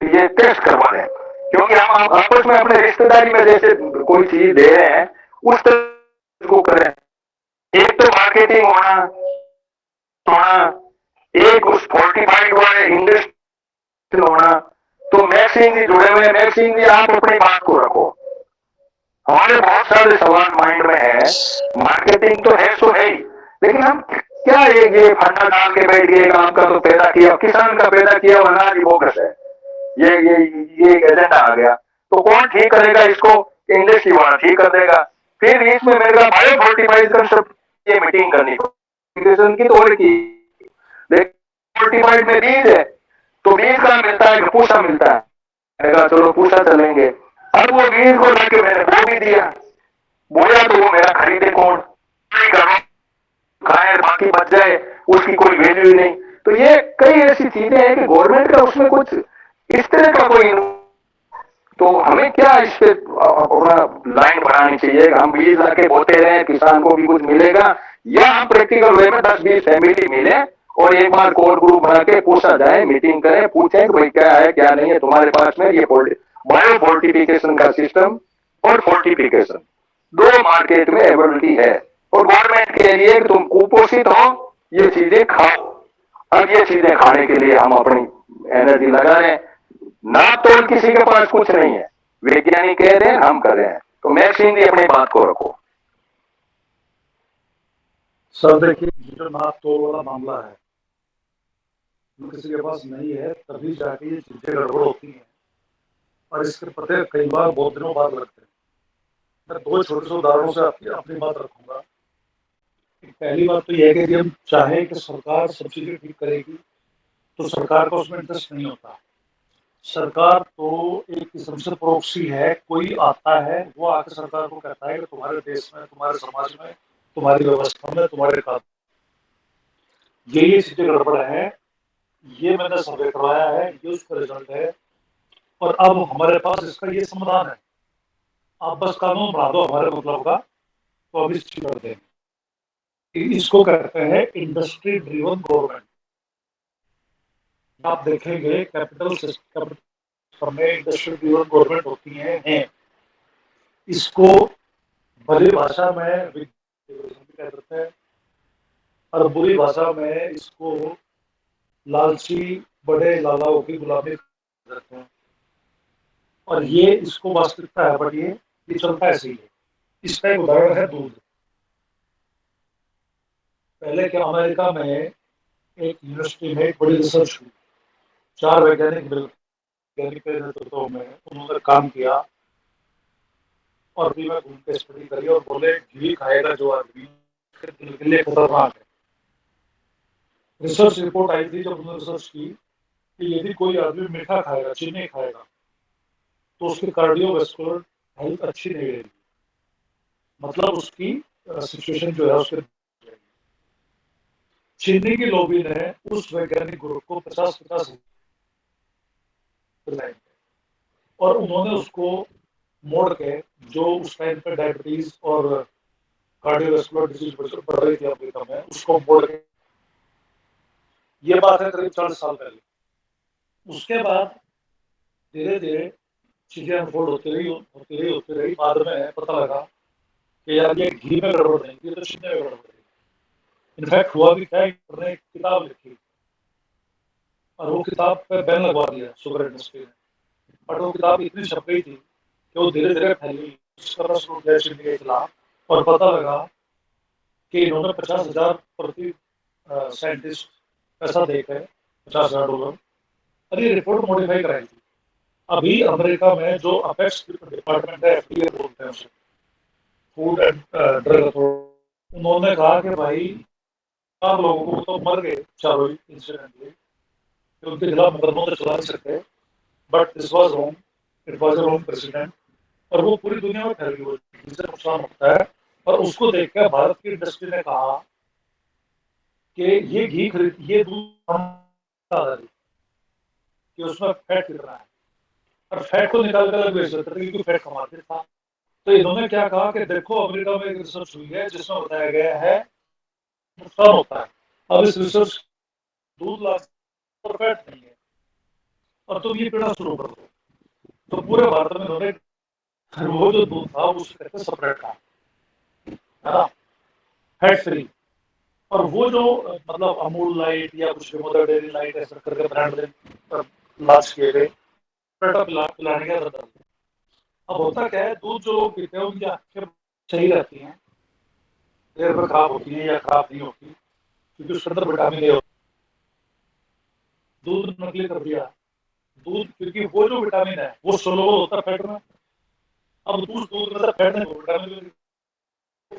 ये टेस्ट करवा रहे हैं, क्योंकि हम आपस में अपने रिश्तेदारी में जैसे कोई चीज दे रहे हैं उस तरह को करें। एक तो मार्केटिंग होना, एक उस 45 वाले इंडस्ट्री होना। तो मैक्सिंग जी जुड़े हुए, मैक्सिंग जी आप अपनी बात को रखो। हमारे बहुत सारे सवाल माइंड में है, मार्केटिंग तो है सो है ही, लेकिन हम क्या ये फंडा डाल के बैठ गए, आपका तो पैदा किया, किसान का पैदा किया अनाज बोगस है, ये एजेंडा आ गया, तो कौन ठीक करेगा इसको? इंडस्ट्री वाला ठीक कर देगा। फिर इसमें मेरा बायो 45 कंसेप्ट ये मीटिंग करनी की तो और की 45 में बीज है, तो बीज का मिलता है, पूसा मिलता है, चलो पूसा चलेंगे। अब वो बीज को लेके मैंने बो भी दिया, बोया तो वो मेरा खरीदे कौन? खाए बाकी बच जाए, उसकी कोई वैल्यू ही नहीं। तो ये कई ऐसी चीजें हैं कि गवर्नमेंट का उसमें कुछ इस तरह का कोई, तो हमें क्या इस पे अपना लाइन बनानी चाहिए? हम बीज लाके बोते रहे, किसान को भी कुछ मिलेगा, या हम प्रैक्टिकल वे में 10-20 फैमिली मिले और एक बार कोर ग्रुप बना के पूछा जाए, मीटिंग करें, पूछें कि भाई क्या है क्या नहीं है तुम्हारे पास में, ये बायो फोर्टिफिकेशन का सिस्टम और फोर्टिफिकेशन, दो मार्केट में अवेलेबिलिटी है और गवर्नमेंट के लिए कि तुम कुपोषित हो, ये चीजें खाओ। अब ये चीजें खाने के लिए हम अपनी एनर्जी लगा रहे हैं, ना तो किसी के पास कुछ नहीं है, वैज्ञानिक कह रहे हैं, हम कर रहे हैं। तो मैक्सिम जी अपनी बात को रखो। सर देखिए, जो नाप तोल वाला मामला है, जो किसी के पास नहीं है तभी जाके ये चीजें गड़बड़ होती हैं और इसके पते कई बार बहुत दिनों बाद लगते हैं। मैं दो छोटे से उदाहरणों से अपनी बात रखूंगा। पहली बात तो यह है कि यदि हम चाहें कि सरकार सब चीजें ठीक करेगी तो सरकार का उसमें इंटरेस्ट नहीं होता। सरकार तो एक किस्म से प्रोक्सी है, कोई आता है वो आकर सरकार को कहता है कि तुम्हारे देश में, तुम्हारे समाज में, तुम्हारी व्यवस्था में, तुम्हारे कानून ये चीजें गड़बड़ है, ये मैंने सर्वे करवाया है, ये उसका रिजल्ट है और अब हमारे पास इसका ये समाधान है, आप बस कानून बना दो हमारे मतलब का तो अब इस चीज कर देंगे। इसको कहते हैं इंडस्ट्री ड्रिवन गवर्नमेंट। आप देखेंगे कैपिटल सिस्टम में इंडस्ट्री ड्रिवन गवर्नमेंट होती हैं। इसको भली भाषा में कह देते हैं और बुरी भाषा में इसको लालची बड़े लालाओं की गुलामी करते हैं और ये इसको वास्तविकता है, बट ये चलता ऐसे ही है। इसका एक उदाहरण है दूध। पहले क्या अमेरिका में एक यूनिवर्सिटी में एक बड़ी रिसर्च हुई, 4 वैज्ञानिक के नेतृत्व में उन्होंने काम किया और भी मैं घूम के स्टडी करी और बोले घी खाएगा जो आदमी दिल के लिए खतरनाक है। रिसर्च रिपोर्ट आई थी जब उन्होंने रिसर्च की कि यदि कोई आदमी मीठा खाएगा, चीनी खाएगा तो उसकी कार्डियोवैस्कुलर हेल्थ अच्छी नहीं रहेगी, मतलब उसकी सिचुएशन जो है उसके। चीनी की लॉबी ने उस वैज्ञानिक ग्रुप को 50-50 और उन्होंने उसको मोड़ के, जो उस टाइम पे डायबिटीज और कार्डियोवैस्कुलर डिजीज बढ़ रही थी अफ्रीका में, उसको मोड़ के, ये बात है करीब 40 साल पहले। उसके बाद धीरे धीरे चीजें अनफोल्ड होती रही। बाद में पता लगा कि यार ये घी में गड़बड़ नहीं थी, तो चीनी में गड़बड़ थी। इनफैक्ट हुआ भी क्या, उन्होंने एक किताब लिखी और वो किताब पे बैन लगवा दिया शुगर इंडस्ट्री ने, बट वो किताब इतनी छप गई थी कि वो धीरे धीरे फैली चीनी के खिलाफ और पता लगा कि इन्होंने 50,000 प्रति साइंटिस्ट पैसा देकर $50,000 और ये रिपोर्ट मॉडिफाई कराई थी। अभी अमेरिका में जो अपेक्स डिपार्टमेंट है, FDA बोलते हैं उसे, फूड एंड ड्रग अथॉरिटी, उन्होंने कहा कि भाई 4 लोगों को तो मर गए चारों इंसिडेंटली, उनके खिलाफ मुकदमा तो चला नहीं सकते, but this was wrong, it was a wrong president और वो पूरी दुनिया में फैल गई, जिससे नुकसान होता है। और उसको देखकर भारत की इंडस्ट्री ने कहा कि ये घी खरीद, ये दूध कि उसमें फैट कितना है और फैट को निकाल कर अलग बेच देते थे क्योंकि फैट कमाते था। तो इन्होंने क्या कहा कि देखो अमेरिका में एक रिसर्च हुई है जिसमें बताया गया है नुकसान होता है, अब इस रिसर्च दूध ला और फैट नहीं है और तुम ये पीना शुरू कर दो। तो पूरे भारत में इन्होंने वो जो दूध था उससे कहते सेपरेट था, है ना, फैट फ्री, और वो जो मतलब अमूल लाइट या कुछ मदर डेयरी लाइट ऐसा करके ब्रांड लॉन्च किए गए, पिलाने का था। अब होता क्या है, दूध जो लोग पीते हैं उनकी आंखें सही रहती हैं, देर पर खराब होती हैं या खराब नहीं होती क्योंकि उसके अंदर विटामिन ए होता है। दूध नकली कर दिया दूध, क्योंकि वो जो विटामिन है वो सोलुबल होता है फैट में। अब दूध में फैट नहीं, विटामिन।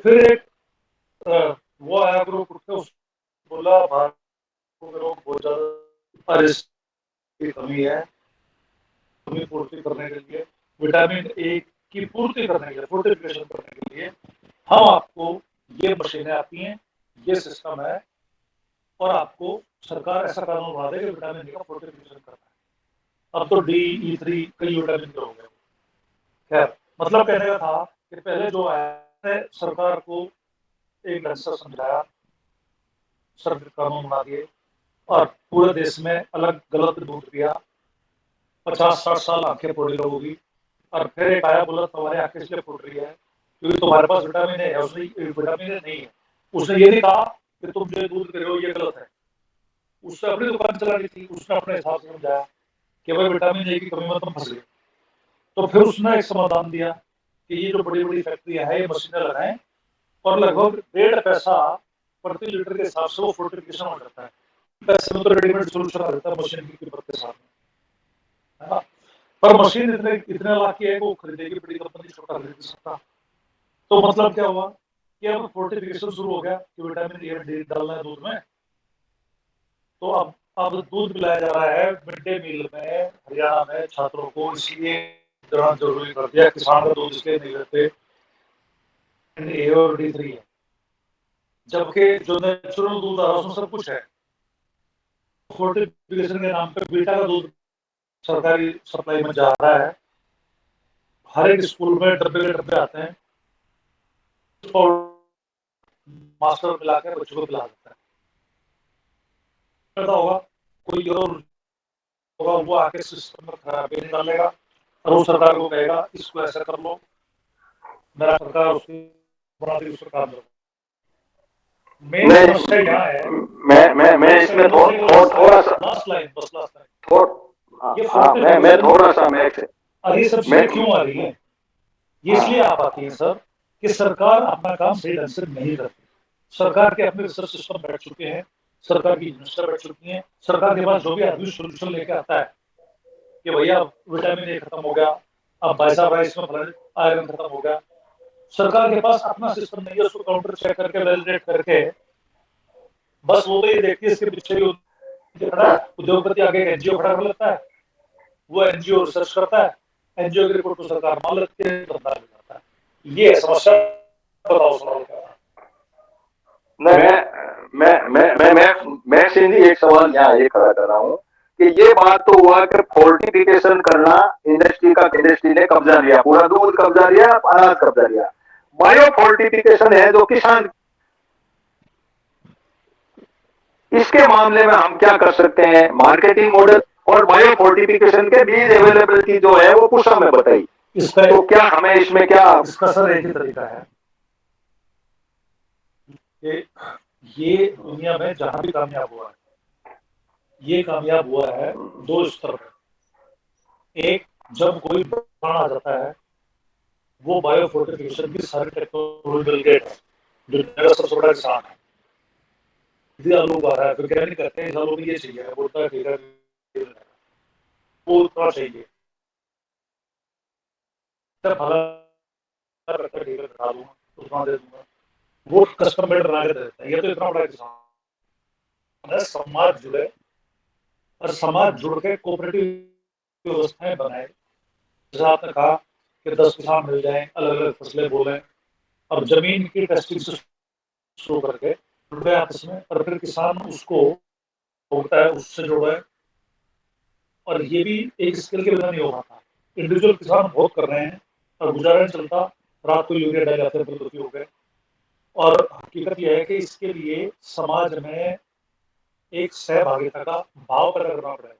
फिर एक वो आया ग्रुप उठ के बोला भारत के लोग बहुत ज्यादा की कमी है, कमी पूर्ति करने के लिए, विटामिन ए की पूर्ति करने के लिए, फोर्टिफिकेशन करने के लिए हम आपको ये मशीनें आती हैं, ये सिस्टम है और आपको सरकार ऐसा कानून बना दे कि विटामिन ए का फोर्टिफिकेशन करना है। अब तो DE3 कई विटामिन के हो गए। खैर, मतलब कहने का था कि पहले जो है सरकार को एक ढंग से समझाया, सरकार कानून बना दिए और पूरे देश में अलग गलत दूध दिया, 50-60 साल आंखें फोड़ी लोगों की, और फिर एक आया बोला तुम्हारे आंखें इसलिए फूट रही है क्योंकि तुम्हारे पास विटामिन ए है, उसने विटामिन ए नहीं है। उसने ये नहीं कहा कि तुम जो दूध पी रहे हो ये गलत है, उसने अपनी दुकान चला रही थी, उसने अपने हिसाब से समझाया कि भाई विटामिन ए की कमी में तुम फंस गए। तो फिर उसने एक समाधान दिया कि ये जो बड़ी बड़ी फैक्ट्रियां हैं ये मशीनें लगाएं और लगभग 1.5 पैसा प्रति लीटर के हिसाब से वो फोर्टिफिकेशन हो जाता है। पैसे में तो रेडीमेड सोल्यूशन आ जाता है मशीन की कीमत के साथ में, है ना। पर मशीन इतने लाख की है कि वो खरीदेगी बड़ी कंपनी, छोटा खरीद नहीं सकता। तो मतलब क्या हुआ कि अब फोर्टिफिकेशन शुरू हो गया कि विटामिन ए डालना है दूध में। तो अब दूध पिलाया जा रहा है मिड डे मील में हरियाणा में छात्रों को, इसलिए देना जरूरी कर दिया। किसान का दूध इसलिए नहीं लेते, ए और D3 है, जबकि जो नेचुरल दूध आ रहा है उसमें सब कुछ है। फोर्टिफिकेशन के नाम पे बीटा का दूध सरकारी सप्लाई में जा रहा है। हर एक स्कूल में डब्बे के डब्बे आते हैं, मास्टर मिलाकर बच्चों को पिला देता है। पता होगा कोई और होगा वो आके सिस्टम में खराबी निकालेगा और वो सरकार को कहेगा इसको ऐसा कर लो, मेरा सरकार उसको बना दी, उसको काम करो। मेन समस्या यहाँ है। मैं इसमें थोड़ा सा लास्ट लाइन ये मैं थोड़ा सा मैं और ये सब चीजें क्यों आ रही है? ये इसलिए आ पाती है सर कि सरकार अपना काम सही ढंग से नहीं करती। सरकार के अपने रिसर्च सिस्टम बैठ चुके हैं, सरकार की यूनिवर्सिटियां बैठ चुकी हैं, सरकार के पास जो भी आदमी सोल्यूशन लेके आता है कि भैया विटामिन ए खत्म हो गया, अब बाइसा राइस में आयरन खत्म हो गया, सरकार के पास अपना सिस्टम नहीं है उसको काउंटर चेक करके वैलिडेट करके बस वो तो ये देखती है इसके पीछे उद्योगपति आगे एक एनजीओ खड़ा कर लेता है, वो एनजीओ रिसर्च करता है, एनजीओ की रिपोर्ट को सरकार मान लेती है, बदला जाता है। ये समस्या बताओ सवाल क्या? मैं सिंधी एक सवाल यहाँ ये खड़ा कर रहा हूँ कि ये बात तो हुआ कि फोर्टिफिकेशन करना इंडस्ट्री ने कब्जा लिया, पूरा दूध कब्जा लिया, अनाज कब्जा लिया। बायो फोर्टिफिकेशन है जो किसान, इसके मामले में हम क्या कर सकते हैं? मार्केटिंग मॉडल और बायो फोर्टिफिकेशन के बीज अवेलेबिलिटी जो है वो पुष्पा में बताई। तो क्या हमें इसमें क्या? इसका सर एक ही तरीका है कि ये दुनिया में जहां भी कामयाब हुआ है, ये कामयाब हुआ है 2 स्तर पर। एक, जब कोई बाढ़ आ जाता है वो बायो फोर्टिफिकेशन की सारी टेक्नोलॉजी मिल गई है। दुनिया का सबसे बड़ा किसान है, आलू आ रहा है, फिर क्या नहीं करते हैं आलू भी ये चाहिए, बोलता है ठीक है वो उतना चाहिए, दिखा दूंगा उतना दे दूंगा, वो कस्टम मेड बना के देता है। ये तो इतना बड़ा किसान है। समाज जुड़े और समाज जुड़ के कोऑपरेटिव व्यवस्थाएं बनाए। जैसा आपने कहा कि 10 किसान मिल जाएं, अलग अलग फसलें बोलें और जमीन की टेस्टिंग से शुरू करके जुड़े आपस में, और फिर किसान उसको होता है उससे जुड़े। और ये भी एक स्किल के बिना नहीं हो पाता। इंडिविजुअल किसान बहुत कर रहे हैं और गुजारा नहीं चलता, रात को यूरिया डाल जाते हैं, दुखी हो गए। और हकीकत यह है कि इसके लिए समाज में एक सहभागिता का भाव पैदा करना पड़ेगा।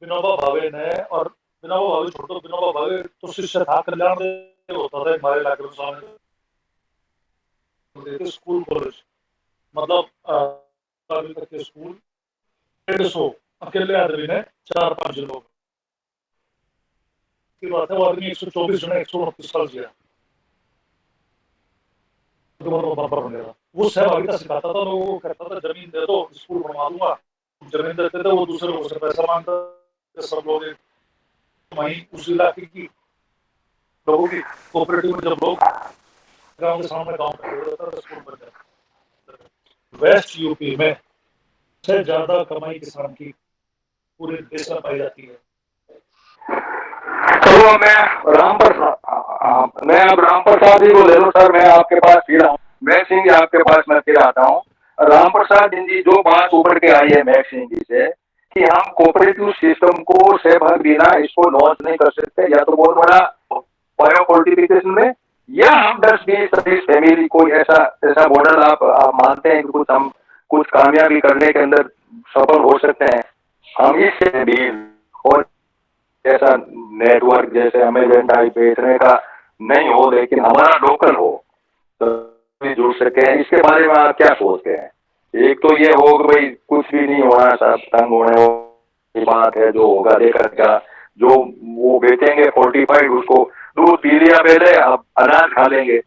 विनोबा भावे ने, और विनोबा भावे छोड़ो, विनोबा भावे तो शिष्य था, कल्याण होता था हमारे इलाके में सामने स्कूल कॉलेज, मतलब तक के स्कूल 150 अकेले आदमी ने 4-5 लोग की बात है। वो आदमी 124 जने 129 साल जिया, वो सहभागिता सिखाता था लोगों को, कहता था जमीन दे दो स्कूल बनवा दूंगा। जमीन देते थे, वो दूसरे लोगों से पैसा मांगता, सब लोग वहीं उस इलाके की लोगों की कोऑपरेटिव में जब लोग गांव के सामने गांव में स्कूल बन गए। वेस्ट यूपी में सबसे ज्यादा कमाई किसान की पूरे देश में पाई जाती है। चलो मैं अब राम प्रसाद जी को ले लो सर, मैं आपके पास फिर आऊँ। मैक सिंह जी आपके पास मैं फिर आता हूँ। राम प्रसाद जी जो बात उभर के आई है मैक सिंह जी से कि हम कोऑपरेटिव सिस्टम को सहभाग बिना इसको लॉन्च नहीं कर सकते, या तो बहुत बड़ा बायो फोर्टिफिकेशन में, या हम 10-20 फैमिली कोई ऐसा मॉडल आप मानते हैं कि हम कुछ कामयाबी करने के अंदर सफल हो सकते हैं? हम इससे भी और ऐसा नेटवर्क जैसे अमेजन टाइप बेचने का नहीं हो, लेकिन हमारा लोकल हो तो भी जुड़ सके। इसके बारे में आप क्या सोचते हैं? एक तो ये हो कि भाई कुछ भी नहीं होना, सब तंग होने की बात है, जो होगा देखा जाएगा। जो वो बेचेंगे फोर्टिफाइड, उसको दूध पी लिया पहले, अब अनाज खा लेंगे।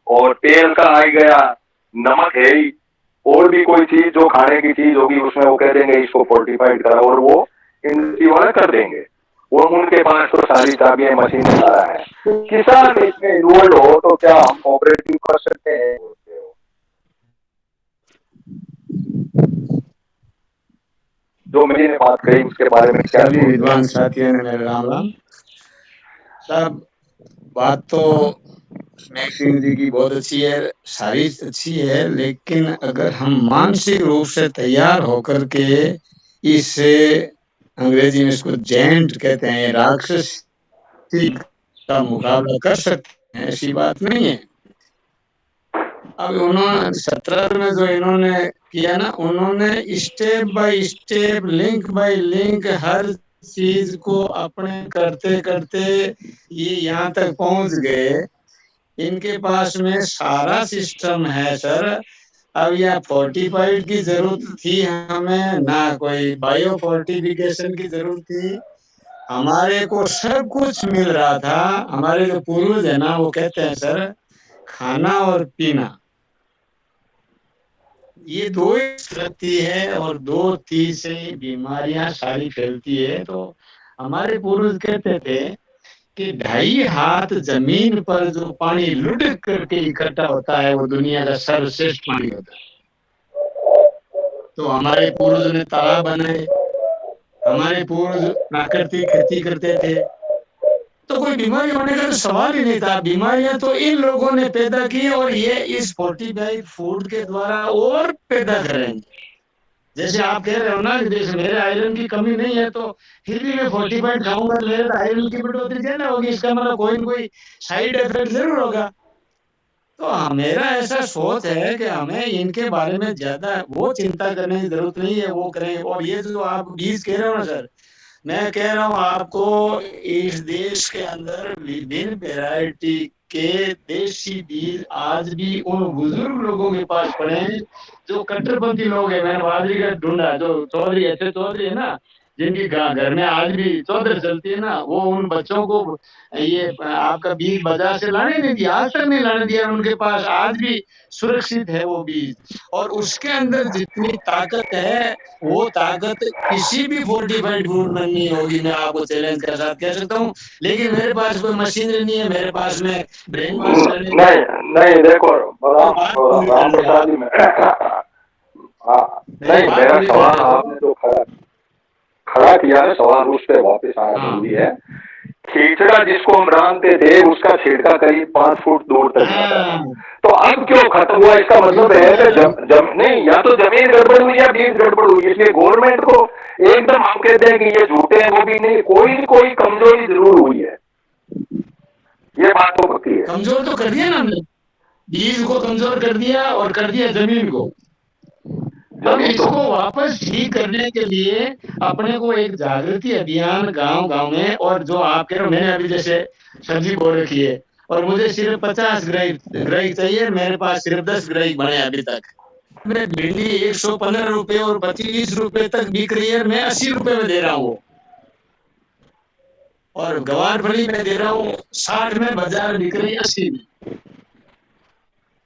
और तेल का आ गया, नमक है ही, और भी कोई चीज जो खाने की चीज होगी उसमें वो कह देंगे इसको फोर्टिफाइड करा, और वो इंडस्ट्री वाले कर देंगे। वो उनके पास तो सारी चाबियां, मशीन सारा है। किसान इसमें इन्वॉल्व हो तो क्या हम कोऑपरेटिव कर सकते हैं? जो मैंने बात कही उसके बारे में क्या? सभी विद्वान साथियों ने मेरा राम राम। सब बात तो मैक्सिम जी की बहुत अच्छी है, सारी अच्छी है, लेकिन अगर हम मानसिक रूप से तैयार होकर के इस अंग्रेजी में इसको जेंट कहते हैं, राक्षस का मुकाबला कर सकते हैं, ऐसी बात नहीं है। अब उन्होंने 17 में जो इन्होंने किया ना, उन्होंने step by step, link by link हर चीज को अपने करते करते ये यहाँ तक पहुंच गए। इनके पास में सारा सिस्टम है सर। अब यह फोर्टिफाइड की जरूरत थी हमें ना, कोई बायो फोर्टिफिकेशन की जरूरत थी। हमारे को सब कुछ मिल रहा था। हमारे जो पूर्वज है ना, वो कहते हैं सर, खाना और पीना ये दो ही शक्ति है, और दो तीन से बीमारियां सारी फैलती है। तो हमारे पूर्वज कहते थे कि 2.5 हाथ जमीन पर जो पानी लुढ़क करके इकट्ठा होता है वो दुनिया का सर्वश्रेष्ठ पानी होता है। तो हमारे पूर्वज ने तालाब बनाए, हमारे पूर्वज प्राकृतिक खेती करते थे, तो कोई बीमारी होने का तो सवाल ही नहीं था। बीमारियां तो इन लोगों ने पैदा की, और ये इस फोर्टिफाइड फूड के द्वारा और पैदा करेंगे। जैसे आप कह रहे हो ना कि जैसे मेरे आयरन की कमी नहीं है, तो फिर भी मैं फोर्टिफाइड खाऊंगा, मेरे आयरन की बढ़ोतरी ज्यादा होगी, इसका मतलब कोई न कोई साइड इफेक्ट जरूर होगा। तो मेरा ऐसा सोच है कि हमें इनके बारे में ज्यादा वो चिंता करने की जरूरत नहीं है, वो करें। और ये जो आप बीज कह रहे हो ना सर, मैं कह रहा हूँ आपको, इस देश के अंदर विभिन्न वैरायटी के देसी बीज आज भी उन बुजुर्ग लोगों के पास पड़े हैं जो कट्टरपंथी लोग हैं। मैंने बाजरी का ढूंढा, जो चौधरी ऐसे चौधरी है ना, जिनकी घर में आज भी चौधर चलती है ना, वो उन बच्चों को ये आपका बीज बाजार से लाने नहीं दिया, आज तक नहीं लाने दिया। उनके पास आज भी सुरक्षित है वो बीज, और उसके अंदर जितनी ताकत है वो ताकत किसी भी फोर्टिफाइड फूड में नहीं होगी। मैं आपको चैलेंज के साथ कह सकता हूँ। लेकिन मेरे पास कोई मशीनरी नहीं है, मेरे पास में ब्रेन वॉश करने नहीं नहीं, देखो राम प्रसाद जी में नहीं, मेरा सवाल आपने जो खड़ा किया है, सवाल उस पर वापस आना जरूरी है। खींचड़ा जिसको हम जानते थे उसका छिड़का करीब 5 फुट दूर तक जाता था, तो अब क्यों खत्म हुआ? इसका मतलब है कि नहीं, या तो जमीन गड़बड़ हुई या बीज गड़बड़ हुई। इसलिए गवर्नमेंट को एकदम हम कहते हैं कि ये झूठे हैं, वो भी नहीं, कोई कमजोरी जरूर हुई है, ये बात तो पक्की है। कमजोर तो कर दिया ना हमने, बीज को कमजोर कर दिया और कर दिया जमीन को। अब इसको वापस ठीक करने के लिए अपने को एक जागृति अभियान गांव में, और जो आप कह रहे हो, मैंने अभी जैसे सब्जी बो रखी है और मुझे सिर्फ 50 ग्राहक चाहिए, मेरे पास सिर्फ 10 ग्राहक बने अभी तक। मैं भिंडी 115 रुपए और 25 रुपए तक बिक रही है, मैं 80 रुपए में दे रहा हूँ। और गवार फली में दे रहा हूँ 60 में, बाजार बिक रही 80 में।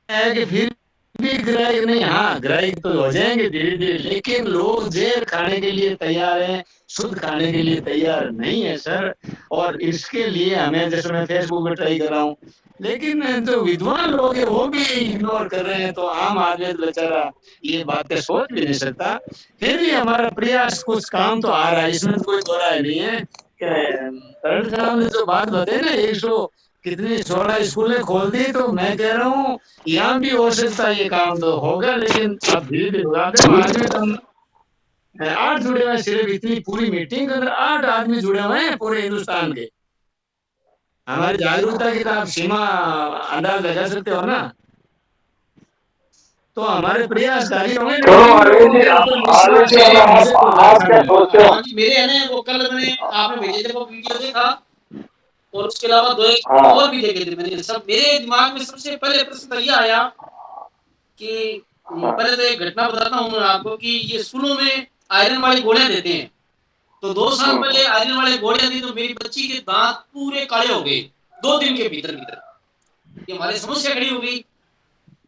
है कि फिर भी ग्राहक नहीं, हाँ ग्राहक तो हो जाएंगे धीरे धीरे, लेकिन लोग जहर खाने के लिए तैयार हैं, शुद्ध खाने के लिए तैयार नहीं है सर। और इसके लिए हमें, जैसे मैं फेसबुक पे ट्राई कर रहा हूँ, लेकिन जो विद्वान लोग हैं वो भी इग्नोर कर रहे हैं, तो आम आदमी बेचारा ये बातें सोच भी नहीं सकता। फिर भी हमारा प्रयास कुछ काम तो आ रहा है, इसमें कोई दो राय नहीं है। साहब ने जो बात बताई ना, 100 कितनी 16 स्कूलें खोल दी, तो मैं कह रहा हूँ यहाँ भी हो सकता है ये काम तो होगा, लेकिन अब धीरे धीरे होगा। आज में तो 8 जुड़े हुए हैं, सिर्फ इतनी पूरी मीटिंग के अंदर 8 आदमी जुड़े हुए हैं पूरे हिंदुस्तान के। हमारी जागरूकता की तो आप सीमा अंदाज लगा सकते हो ना। तो हमारे प्रयास जारी होंगे। चलो अरविंद जी, अरविंद जी, आप क्या सोचते हो? हाँ जी, मेरे है ना वो कल मैंने आपने भेजे थे वो वीडियो देखा, और उसके अलावा दो एक हाँ। और भी देखे थे मैंने। सब मेरे दिमाग में सबसे पहले प्रश्न तो ये आया कि पहले तो एक घटना बताता हूँ मैं आपको कि ये सुनो में आयरन वाली गोलियां देते हैं। तो 2 साल पहले आयरन वाली गोलियां दी तो मेरी बच्ची के दांत पूरे काले हो गए 2 दिन के भीतर भीतर। ये हमारी समस्या खड़ी हो गई।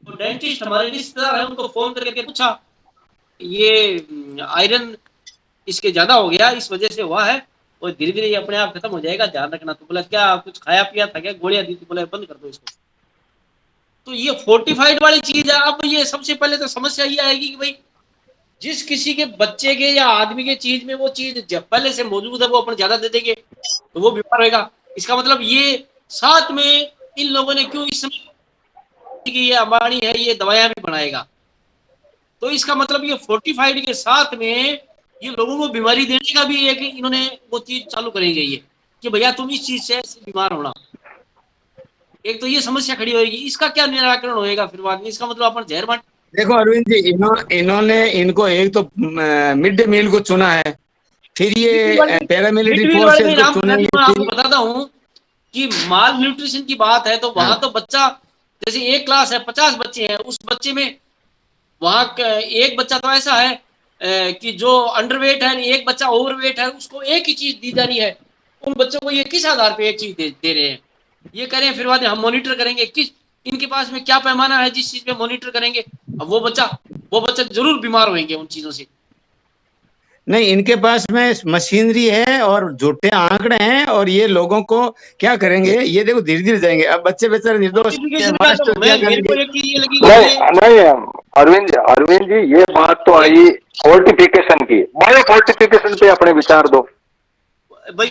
तो डेंटिस्ट हमारे रिश्तेदार है, उनको फोन करके पूछा ये आयरन इसके ज्यादा हो गया, इस वजह से हुआ है, और धीरे धीरे ये अपने आप खत्म हो जाएगा, ध्यान रखना। तो बोला क्या कुछ खाया पिया था क्या, गोलियां दी? तो बोला बंद कर दो इसको। तो ये फोर्टिफाइड वाली चीज है। अब ये सबसे पहले तो समस्या ये आएगी कि भाई जिस किसी के बच्चे के या आदमी के चीज में वो चीज जब पहले से मौजूद है वो अपन ज्यादा दे देंगे तो वो बीमार होगा। इसका मतलब ये साथ में इन लोगों ने क्यों इस समय कि ये अंबानी है ये दवाइयां भी बनाएगा, तो इसका मतलब ये फोर्टिफाइड के साथ में ये लोगों को बीमारी देने का भी है कि इन्होंने वो चीज चालू करेंगे ये कि भैया तुम इस चीज से बीमार होना। एक तो ये समस्या खड़ी होगी, इसका क्या निराकरण होएगा फिर बाद में? इसका मतलब अपन जहर बांट। देखो अरविंद जी, इन्होंने इनको एक तो मिड डे मील को चुना है, फिर ये पैरामिलिट्री मिड वाले में फोर्सेज को नाम चुनेंगे, मैं आपको फिर बताता हूँ कि माल न्यूट्रिशन की बात है तो हाँ। वहां तो बच्चा जैसे एक क्लास है 50 बच्चे हैं, उस बच्चे में वहां एक बच्चा तो ऐसा है कि जो अंडरवेट है, एक बच्चा ओवरवेट है, उसको एक ही चीज दी जा रही है। उन बच्चों को ये किस आधार पे एक चीज दे रहे हैं? ये कह रहे हैं फिर बाद में हम मॉनिटर करेंगे किस इनके पास में क्या पैमाना है जिस चीज पे मॉनिटर करेंगे। अब वो बच्चा जरूर बीमार होंगे उन चीजों से। नहीं, इनके पास में मशीनरी है और झूठे आंकड़े हैं, और ये लोगों को क्या करेंगे, ये देखो धीरे धीरे जाएंगे। अब बच्चे बेचारे निर्दोष है, नोटिफिकेशन का तो मास्टर क्या मैं मेरे को करेंगे? एक चीज ये लगी कि नहीं ये नहीं अरविंद जी, ये बात तो आई फोर्टिफिकेशन की। बायो फोर्टिफिकेशन पे अपने विचार दो भाई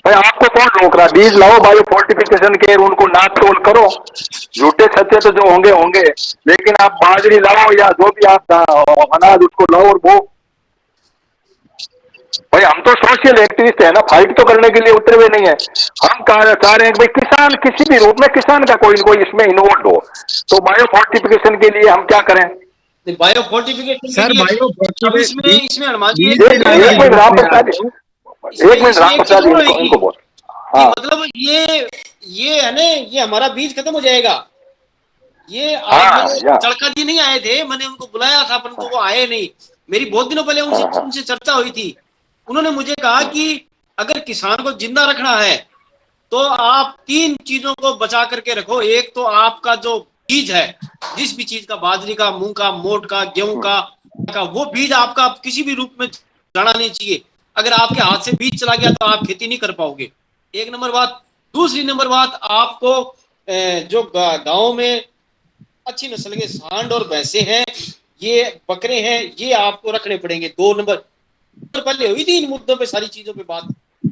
भाई। आपको कौन रोक रहा? बीज लाओ बायो फोर्टिफिकेशन के, उनको नाप तोल करो। झूठे सत्य तो जो होंगे होंगे, लेकिन आप बाजरी लाओ या जो भी आप अनाज उसको लाओ और वो। भाई हम तो सोशल एक्टिविस्ट है ना, फाइट तो करने के लिए उतरे हुए नहीं है। हम चाह रहे हैं कि भाई किसान किसी भी रूप में किसान का कोई न कोई इसमें इन्वॉल्व हो। तो बायो फोर्टिफिकेशन के लिए हम क्या करें? बायो फोर्टिफिकेशन के सर लिए बायो अब इसमें हनुमान जी बीज एक की चीज और बात एक है। मिनट राम बताते हैं प्रसाद आपको। इसमें एक मिनट इसमें राम एक प्रसाद चीज और इनको होगी इनको बोल। कि हाँ मतलब ये है ना, ये हमारा बीज खत्म हो जाएगा। ये आज हाँ मैंने या चड़का जी नहीं आए थे, मैंने उनको बुलाया था परंतु वो आए नहीं। मेरी बहुत दिनों पहले हाँ उनसे हाँ उनसे चर्चा हुई थी। उन्होंने मुझे कहा कि अगर किसान को जिंदा रखना है तो आप 3 चीजों को बचा करके रखो। एक तो आपका जो बीज है, जिस भी चीज का, बाजरी का, मूंग का, मोट का, गेहूं का वो बीज आपका आप किसी भी रूप में जाना नहीं चाहिए। अगर आपके हाथ से बीज चला गया तो आप खेती नहीं कर पाओगे। एक नंबर बात। दूसरी नंबर बात, आपको जो गांव में अच्छी नस्ल के सांड और भैंसे हैं, ये बकरे हैं, ये आपको रखने पड़ेंगे। 2 नंबर पहले हुई थी इन मुद्दों पे, सारी चीजों पे बात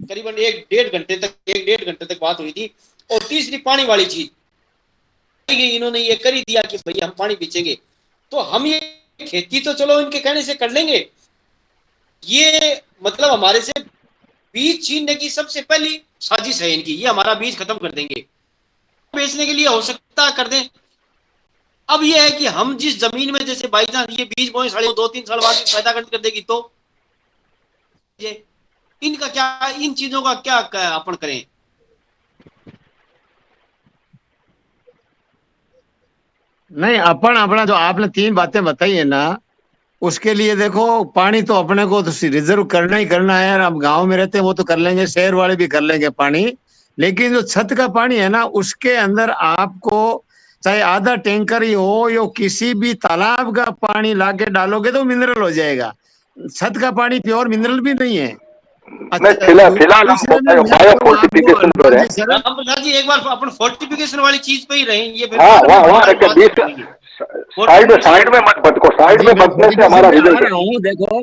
करीबन 1-1.5 घंटे तक बात हुई थी। और तीसरी पानी वाली चीज इन्होंने ये कर ही दिया कि भैया हम पानी बेचेंगे। तो हम ये खेती तो चलो इनके कहने से कर लेंगे, ये मतलब हमारे से बीज छीनने की सबसे पहली साजिश है इनकी। ये हमारा बीज खत्म कर देंगे, बेचने के लिए हो सकता है कर दें। अब ये है कि हम जिस जमीन में जैसे बाई चांस ये बीज बोए 2-3 साल बाद पैदा कर देगी तो ये इनका क्या, इन चीजों का क्या अपन करें? नहीं, अपन अपना जो आपने 3 बातें बताई है ना, उसके लिए देखो पानी तो अपने को तो रिजर्व करना ही करना है। यार अब गांव में रहते हैं वो तो कर लेंगे, शहर वाले भी कर लेंगे पानी, लेकिन जो छत का पानी है ना, उसके अंदर आपको चाहे आधा टैंकर ही हो या किसी भी तालाब का पानी लाके डालोगे तो मिनरल हो जाएगा। छत का पानी प्योर मिनरल भी नहीं है। नहीं, अच्छा, फिलहाल हम दूसरा में मैं बायो कहूँ आपको फोर्टिफिकेशन पे हनुमान रहे। जी सर, राम प्रसाद जी एक बार अपन फोर्टिफिकेशन वाली चीज पे ही रहे, ये फिर हाँ बाद में वहाँ वहाँ हमारी रखे बात बीच करेंगे। साइड में मत भटको, साइड जी में मैं भटकने से हमारा फोर्टिफिकेशन पे आ रिजल्ट। रहा हूँ। देखो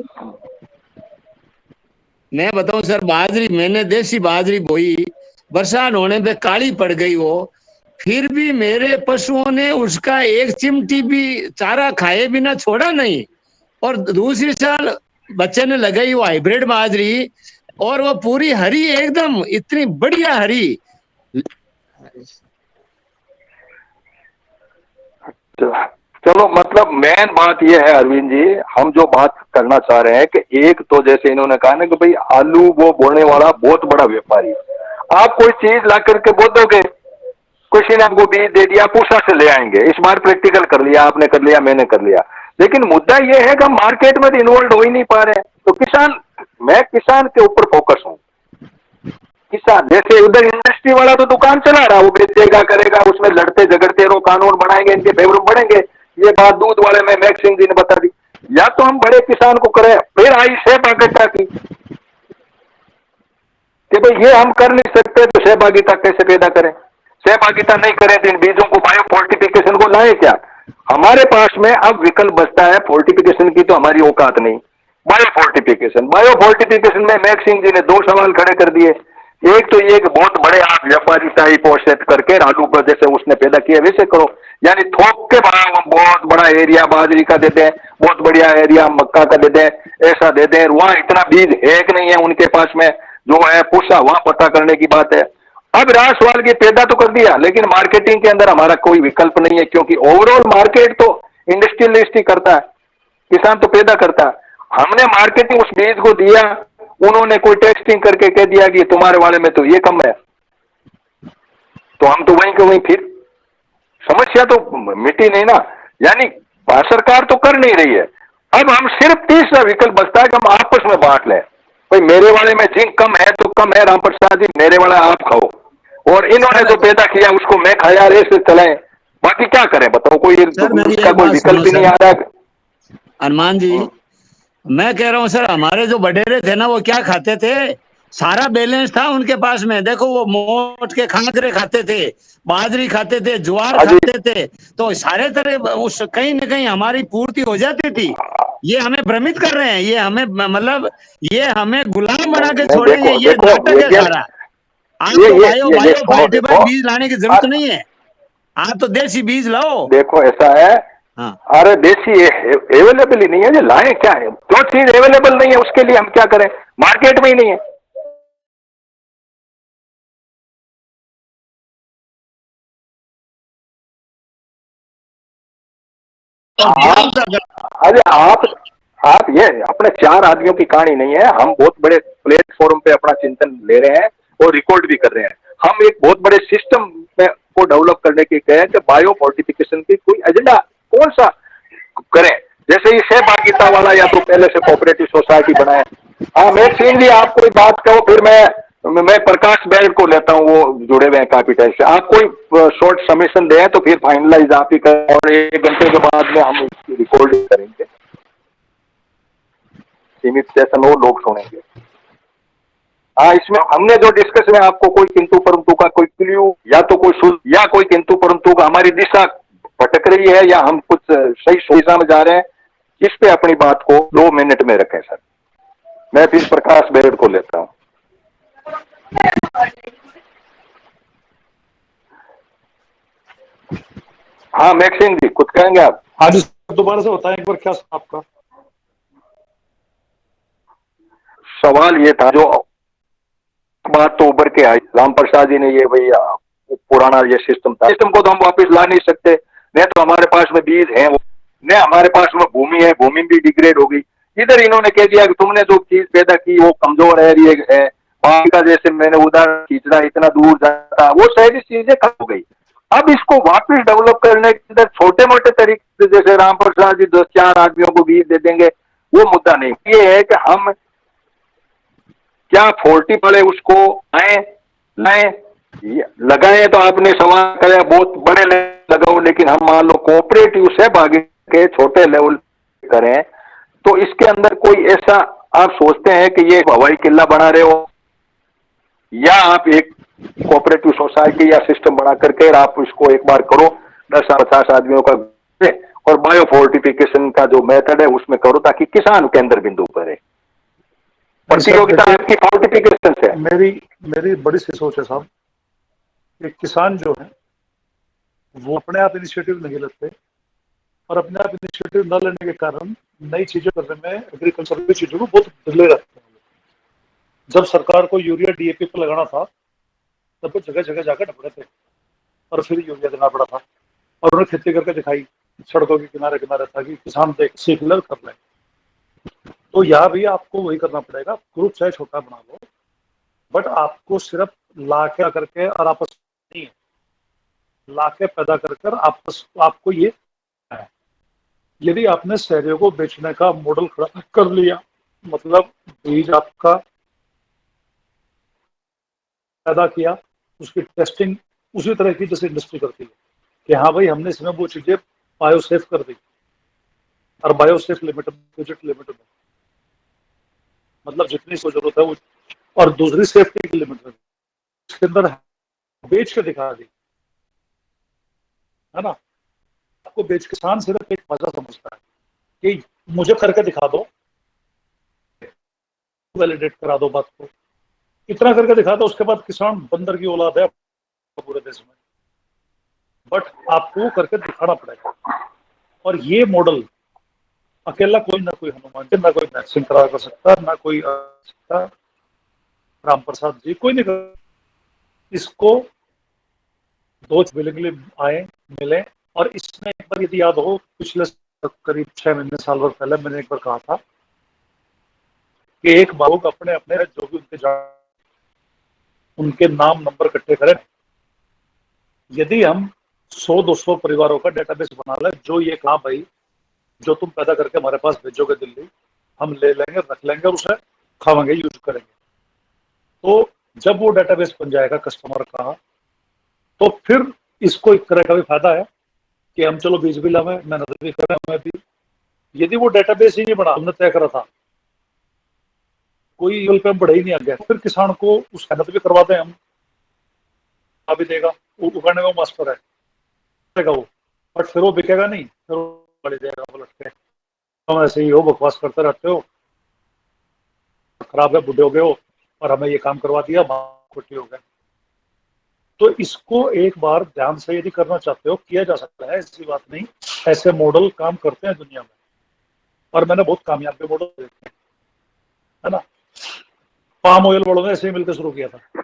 मैं बताऊं सर, बाजरी मैंने देसी बाजरी बोई, बरसात होने पे काली पड़ गई वो, फिर भी मेरे पशुओं ने उसका एक चिमटी भी चारा खाए बिना छोड़ा नहीं। और दूसरी साल बच्चे ने लगाई वो हाइब्रिड बाजरी, और वो पूरी हरी, एकदम इतनी बढ़िया हरी। चलो, मतलब मेन बात यह है अरविंद जी, हम जो बात करना चाह रहे हैं कि एक तो जैसे इन्होंने कहा ना कि भाई आलू वो बोने वाला बहुत बड़ा व्यापारी, आप कोई चीज ला करके बो दोगे, किसी ने आपको बीज दे दिया, पूसा से ले आएंगे, इस बार प्रैक्टिकल कर लिया, आपने कर लिया, मैंने कर लिया, लेकिन मुद्दा यह है कि हम मार्केट में इन्वॉल्व हो ही नहीं पा रहे हैं। तो किसान, मैं किसान के ऊपर फोकस हूं। किसान जैसे उधर इंडस्ट्री वाला तो दुकान चला रहा, वो बेचेगा करेगा, उसमें लड़ते झगड़ते रहो, कानून बनाएंगे, इनके फेवर बढ़ेंगे। ये बात दूध वाले में मैक सिंह जी ने बता दी। या तो हम बड़े किसान को करें, फिर आई सहभागिता की कि भाई ये हम कर नहीं सकते तो सहभागिता कैसे पैदा करें, सहभागिता नहीं करें तो इन बीजों को बायो फोर्टिफिकेशन को लाए क्या। हमारे पास में अब विकल्प बचता है, फोर्टिफिकेशन की तो हमारी औकात नहीं, बायो फोर्टिफिकेशन। बायो फोर्टिफिकेशन में मैक सिंह जी ने 2 सवाल खड़े कर दिए। एक तो ये कि बहुत बड़े आप व्यापारी टाइप और सेट करके आलू पर जैसे उसने पैदा किया वैसे करो, यानी थोक के भाव बहुत बड़ा एरिया बाजरी का दे दें, बहुत बढ़िया एरिया मक्का का दे दें, ऐसा दे दें। वहां इतना बीज है कि नहीं है उनके पास में, जो है पूछा वहां पता करने की बात है। अब रहा सवाल की पैदा तो कर दिया, लेकिन मार्केटिंग के अंदर हमारा कोई विकल्प नहीं है, क्योंकि ओवरऑल मार्केट तो इंडस्ट्रियलिस्ट ही करता है, किसान तो पैदा करता है। हमने मार्केटिंग उस बीज को दिया, उन्होंने कोई टेस्टिंग करके कह दिया कि तुम्हारे वाले में तो ये कम है, तो हम तो वहीं के वहीं, फिर समस्या तो मिटी नहीं ना। यानी भारत सरकार तो कर नहीं रही है। अब हम सिर्फ तीसरा विकल्प बचता है कि हम आपस में बांट लें, भाई मेरे वाले में जिंक कम है तो कम है राम प्रसाद जी, मेरे वाला आप खाओ, और इन्होंने जो पैदा किया उसको मैं खाया, ऐसे चलाएं। बाकी क्या करें बताओ, कोई इसका कोई विकल्प ही नहीं आ रहा है। हनुमान जी, मैं कह रहा हूँ सर, हमारे जो वडेरे थे ना वो क्या खाते थे, सारा बैलेंस था उनके पास में। देखो वो मोट के खाकरे खाते थे, बाजरी खाते थे, ज्वार खाते थे, तो सारे तरह उस कहीं न कहीं हमारी पूर्ति हो जाती थी। ये हमें भ्रमित कर रहे हैं, ये हमें मतलब ये हमें गुलाम बना के छोड़ेंगे, ये नाटक है सारा। आपको बायो फोर्टिफाइड बीज लाने की जरूरत नहीं है, आप तो देसी बीज लाओ। देखो ऐसा है, हाँ, अरे देसी अवेलेबल ही नहीं है, जो लाए क्या है, जो चीज अवेलेबल नहीं है उसके लिए हम क्या करें, मार्केट में ही नहीं है। अरे आप ये अपने 4 आदमियों की कहानी नहीं है, हम बहुत बड़े प्लेटफॉर्म पे अपना चिंतन ले रहे हैं और रिकॉर्ड भी कर रहे हैं। हम एक बहुत बड़े सिस्टम में को डेवलप करने की कहे कि बायो फोर्टिफिकेशन की कोई एजेंडा कौन सा करें, जैसे ये सहभागिता वाला, या तो पहले से कोऑपरेटिव सोसाइटी बनाए। हाँ मैं सिंह जी, आप कोई बात कहो, फिर मैं प्रकाश बैल को लेता हूँ, वो जुड़े हुए हैं काफी टाइम से। आप कोई शॉर्ट सबमिशन दें तो फिर फाइनलाइज आप ही करें, और 1 घंटे के बाद में हम इसकी रिकॉर्डिंग करेंगे, सीमित सेशन हो, लोग सुनेंगे। हाँ, इसमें हमने जो डिस्कस में आपको कोई किंतु परंतु का कोई क्ल्यू या तो कोई या कोई किंतु परंतु का हमारी दिशा भटक रही है या हम कुछ सही दिशा में जा रहे हैं, इस पे अपनी बात को 2 मिनट में रखें सर। मैं फिर प्रकाश बेरड को लेता हूँ। हाँ मैक्सिम जी, कुछ कहेंगे आप? हाँ जी, दोबारा से बताएं एक बार, क्या आपका सवाल ये था, जो बात तो उभर के आई, राम प्रसाद जी ने ये भैया पुराना ये सिस्टम था, सिस्टम को तो हम वापस ला नहीं सकते, न तो हमारे पास में बीज है, न हमारे पास में भूमि है, भूमि भी डिग्रेड होगी। इधर इन्होंने कह दिया कि तुमने जो चीज पैदा की वो कमजोर है, ये है पानी का, जैसे मैंने उदाहरण खींचा, इतना दूर जाता, वो सारी चीजें खत्म हो गई। अब इसको वापस डेवलप करने के अंदर छोटे मोटे तरीके, जैसे राम प्रसाद जी 2-4 आदमियों को बीज दे देंगे, वो मुद्दा नहीं। ये है कि हम क्या फोर्टी वाले उसको आए लाए लगाए, तो आपने सवाल कराया बहुत बड़े लेवल लगाओ, लेकिन हम मान लो कोऑपरेटिव से भागी के छोटे लेवल करें, तो इसके अंदर कोई ऐसा आप सोचते हैं कि ये हवाई किला बना रहे हो, या आप एक कोऑपरेटिव सोसाइटी या सिस्टम बना करके आप इसको एक बार करो 10-50 आदमियों का, और बायो फोर्टिफिकेशन का जो मेथड है उसमें करो, ताकि किसान केंद्र बिंदु पर है, प्रतियोगिता आपकी फोर्टिफिकेशन से। मेरी बड़ी सी सोच है साहब कि किसान जो है वो अपने आप इनिशिएटिव नहीं लेते, और अपने आप इनिशिएटिव न लेने के कारण नई चीजें करने में, एग्रीकल्चर की चीजों को बहुत ढिले रहते हैं। जब सरकार को यूरिया डीएपी पर लगाना था तब वो जगह जगह जाकर ढपड़े थे, और फिर यूरिया देना पड़ा था, और उन्हें खेती करके दिखाई सड़कों के किनारे किनारे, ताकि किसान देख सीख ले कर ले। तो यहाँ भी आपको वही करना पड़ेगा, ग्रुप चाहे छोटा बना लो, बट आपको सिर्फ लाके करके और आपस नहीं है, लाके पैदा कर आपस आपको ये है। यदि आपने शहरियों को बेचने का मॉडल खड़ा कर लिया, मतलब बीज आपका पैदा किया, उसकी टेस्टिंग उसी तरह की जैसे इंडस्ट्री करती है कि हाँ भाई हमने इसमें वो चीजें बायोसेफ कर दी, और बायोसेफ लिमिट लिमिट में, मतलब जितनी इसको जरूरत है वो, और दूसरी सेफ्टी की लिमिट में इसके अंदर बेच के दिखा दी, है ना। आपको बेच किसान सिर्फ एक मजा समझता है कि मुझे करके दिखा दो, वैलिडेट करा दो बात को, इतना करके दिखा दो, उसके बाद किसान बंदर की औलाद है पूरे देश में। बट आपको करके दिखाना पड़ेगा, और ये मॉडल अकेला कोई ना कोई हनुमान जी, ना कोई मैक्सिम करा कर सकता, ना कोई राम प्रसाद जी, कोई नहीं कर। इसको दो विलिंगली आए, मिले, और इसमें एक बार यदि याद हो, पिछले करीब 6 महीने साल भर पहले मैंने एक बार कहा था कि एक बाबू अपने अपने जो भी उनके नाम नंबर इकट्ठे करें। यदि हम 100-200 परिवारों का डेटाबेस बना ले, जो ये कहा भाई जो तुम पैदा करके हमारे पास भेजोगे दिल्ली, हम ले लेंगे, रख लेंगे, उसे खाएंगे, यूज करेंगे। तो जब वो डेटाबेस बन जाएगा कस्टमर का, तो फिर इसको एक तरह का भी फायदा है कि हम चलो बीज भी लावे, मेहनत भी करें हमें भी। यदि वो डेटाबेस ही नहीं बना, हमने तय करा था, कोई लेवल पे बढ़ा ही नहीं आ गया, फिर किसान को उस मेहनत भी करवाते हैं हम, भी देगा, वो उगाने में मास्टर है, देगा वो, बट फिर वो बिकेगा नहीं, फिर वो बढ़ जाएगा पलट के। तुम ऐसे ही हो, बकवास करते रहते हो, खराब है, बुढ़े हो गए हो, और हमें ये काम करवा दिया, खोटी हो गए। तो इसको एक बार ध्यान से यदि करना चाहते हो, किया जा सकता है, ऐसी बात नहीं। ऐसे मॉडल काम करते हैं दुनिया में, और मैंने बहुत कामयाब मॉडल देखे हैं, है ना। पाम ऑयल वालों ने ऐसे ही मिलकर शुरू किया था,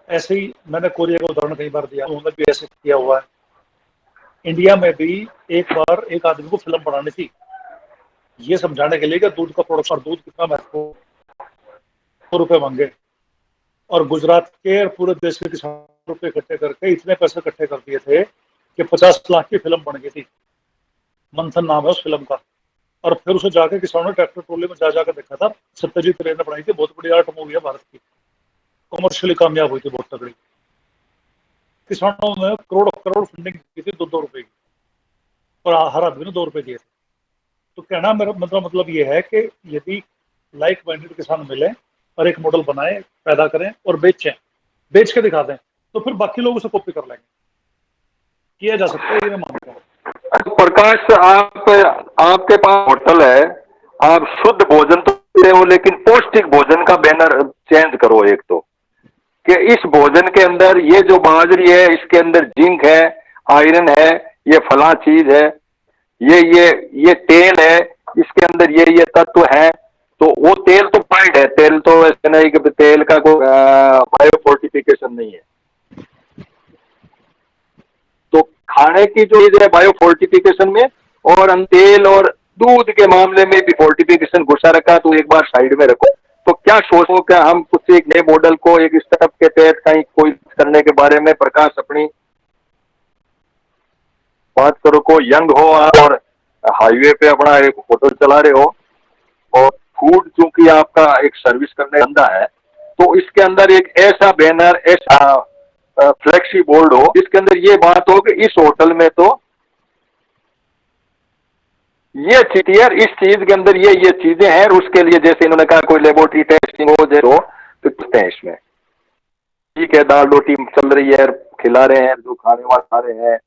ऐसे ही मैंने कोरिया का उदाहरण कई बार दिया, उन्होंने भी ऐसे किया हुआ है। इंडिया में भी एक बार एक आदमी को फिल्म बनानी थी, ये समझाने के लिए कि दूध का प्रोडक्शन, दूध कितना महत्वपूर्ण, ₹100 मांगे, और गुजरात के और पूरे देश के किसान रुपए इकट्ठे करके इतने पैसे इकट्ठे कर दिए थे कि 50 लाख की फिल्म बन गई थी। मंथन नाम है उस फिल्म का। और फिर उसे जाके किसानों ने ट्रैक्टर ट्रोले में जा जाकर देखा था। सत्यजीत रे ने बनाई थी, बहुत बड़ी आर्ट मूवी है भारत की, कमर्शियली कामयाब हुई थी, बहुत तगड़ी। किसानों ने करोड़ करोड़ फंडिंग की थी, ₹2 की, और हर आदमी ने ₹2 दिए थे। तो कहना मेरा मतलब ये है कि यदि लाइक माइंडेड किसान मिले और एक मॉडल बनाए, पैदा करें और बेचें, बेच के दिखा दें, तो फिर बाकी लोग उसे कॉपी कर लेंगे। किया जा सकता है, ये मैं मानता हूँ। प्रकाश, आपके पास होटल है, आप शुद्ध भोजन तो देते हो, लेकिन पौष्टिक भोजन का बैनर चेंज करो एक तो, कि इस भोजन के अंदर ये जो बाजरी है, इसके अंदर जिंक है, आयरन है, ये फला चीज है, ये तेल है, इसके अंदर ये तत्व है। तो वो तेल तो पाइड है, तेल तो ऐसे नहीं कि तेल का कोई बायो फोर्टिफिकेशन नहीं है। तो खाने की जो चीज है बायो फोर्टिफिकेशन में, और तेल और दूध के मामले में भी फोर्टिफिकेशन घुसा रखा, तो एक बार साइड में रखो। तो क्या सोचो, क्या हम कुछ एक नए मॉडल को एक स्टार्टअप के तहत कहीं कोई करने के बारे में, प्रकाश अपनी बात करो, को यंग हो और हाईवे पे अपना एक होटल चला रहे हो, और फूड चूंकि आपका एक सर्विस करने का धंधा है, तो इसके अंदर एक ऐसा बैनर, ऐसा फ्लेक्सी बोर्ड हो जिसके अंदर ये बात हो कि इस होटल में तो ये चीज है, इस चीज के अंदर ये चीजें हैं, और उसके लिए जैसे इन्होंने कहा कोई लेबोरेटरी टेस्टिंग हो जैसे, तो पूछते हैं इसमें, ठीक है दाल रोटी चल रही है, खिला रहे हैं, जो खाने वाले खा रहे हैं,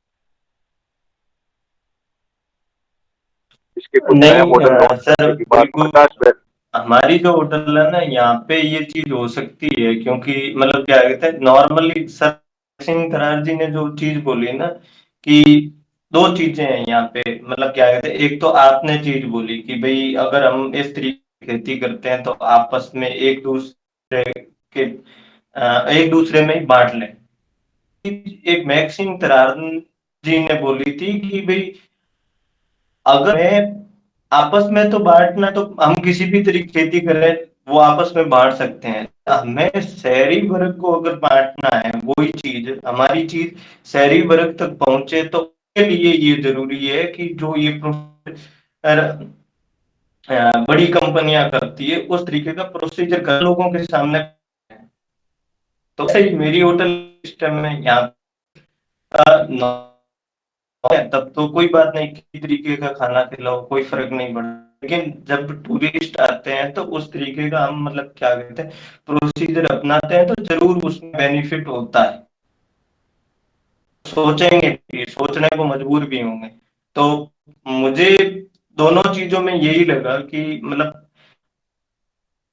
इसके कुछ नया मॉडल लॉन्च करने की बात प्रकाश। हमारी जो होटल है ना, यहाँ पे ये चीज हो सकती है, क्योंकि मतलब क्या कहते हैं, नॉर्मली सिंह थरार जी ने जो चीज बोली ना, कि दो चीजें हैं यहाँ पे, मतलब क्या कहते हैं, एक तो आपने चीज बोली कि भाई अगर हम इस तरीके की खेती करते हैं तो आपस में एक दूसरे के एक दूसरे में ही बांट लें। एक मैक्सिम थरार जी ने बोली थी कि भाई अगर मैं आपस में तो बांटना, तो हम किसी भी तरीके खेती करें वो आपस में बांट सकते हैं। हमें शहरी वर्ग को अगर बांटना है, वही चीज हमारी चीज शहरी वर्ग तक पहुंचे, तो उसके लिए ये जरूरी है कि जो ये बड़ी कंपनियां करती है उस तरीके का प्रोसीजर कर लोगों के सामने। तो सही मेरी होटल सिस्टम में यहाँ तब तो कोई बात नहीं, किसी तरीके का खाना खिलाओ कोई फर्क नहीं पड़ता। लेकिन जब टूरिस्ट आते हैं तो उस तरीके का हम मतलब क्या कहते हैं प्रोसीजर अपनाते हैं, तो जरूर उसमें बेनिफिट होता है। सोचेंगे भी, सोचने को मजबूर भी होंगे। तो मुझे दोनों चीजों में यही लगा कि मतलब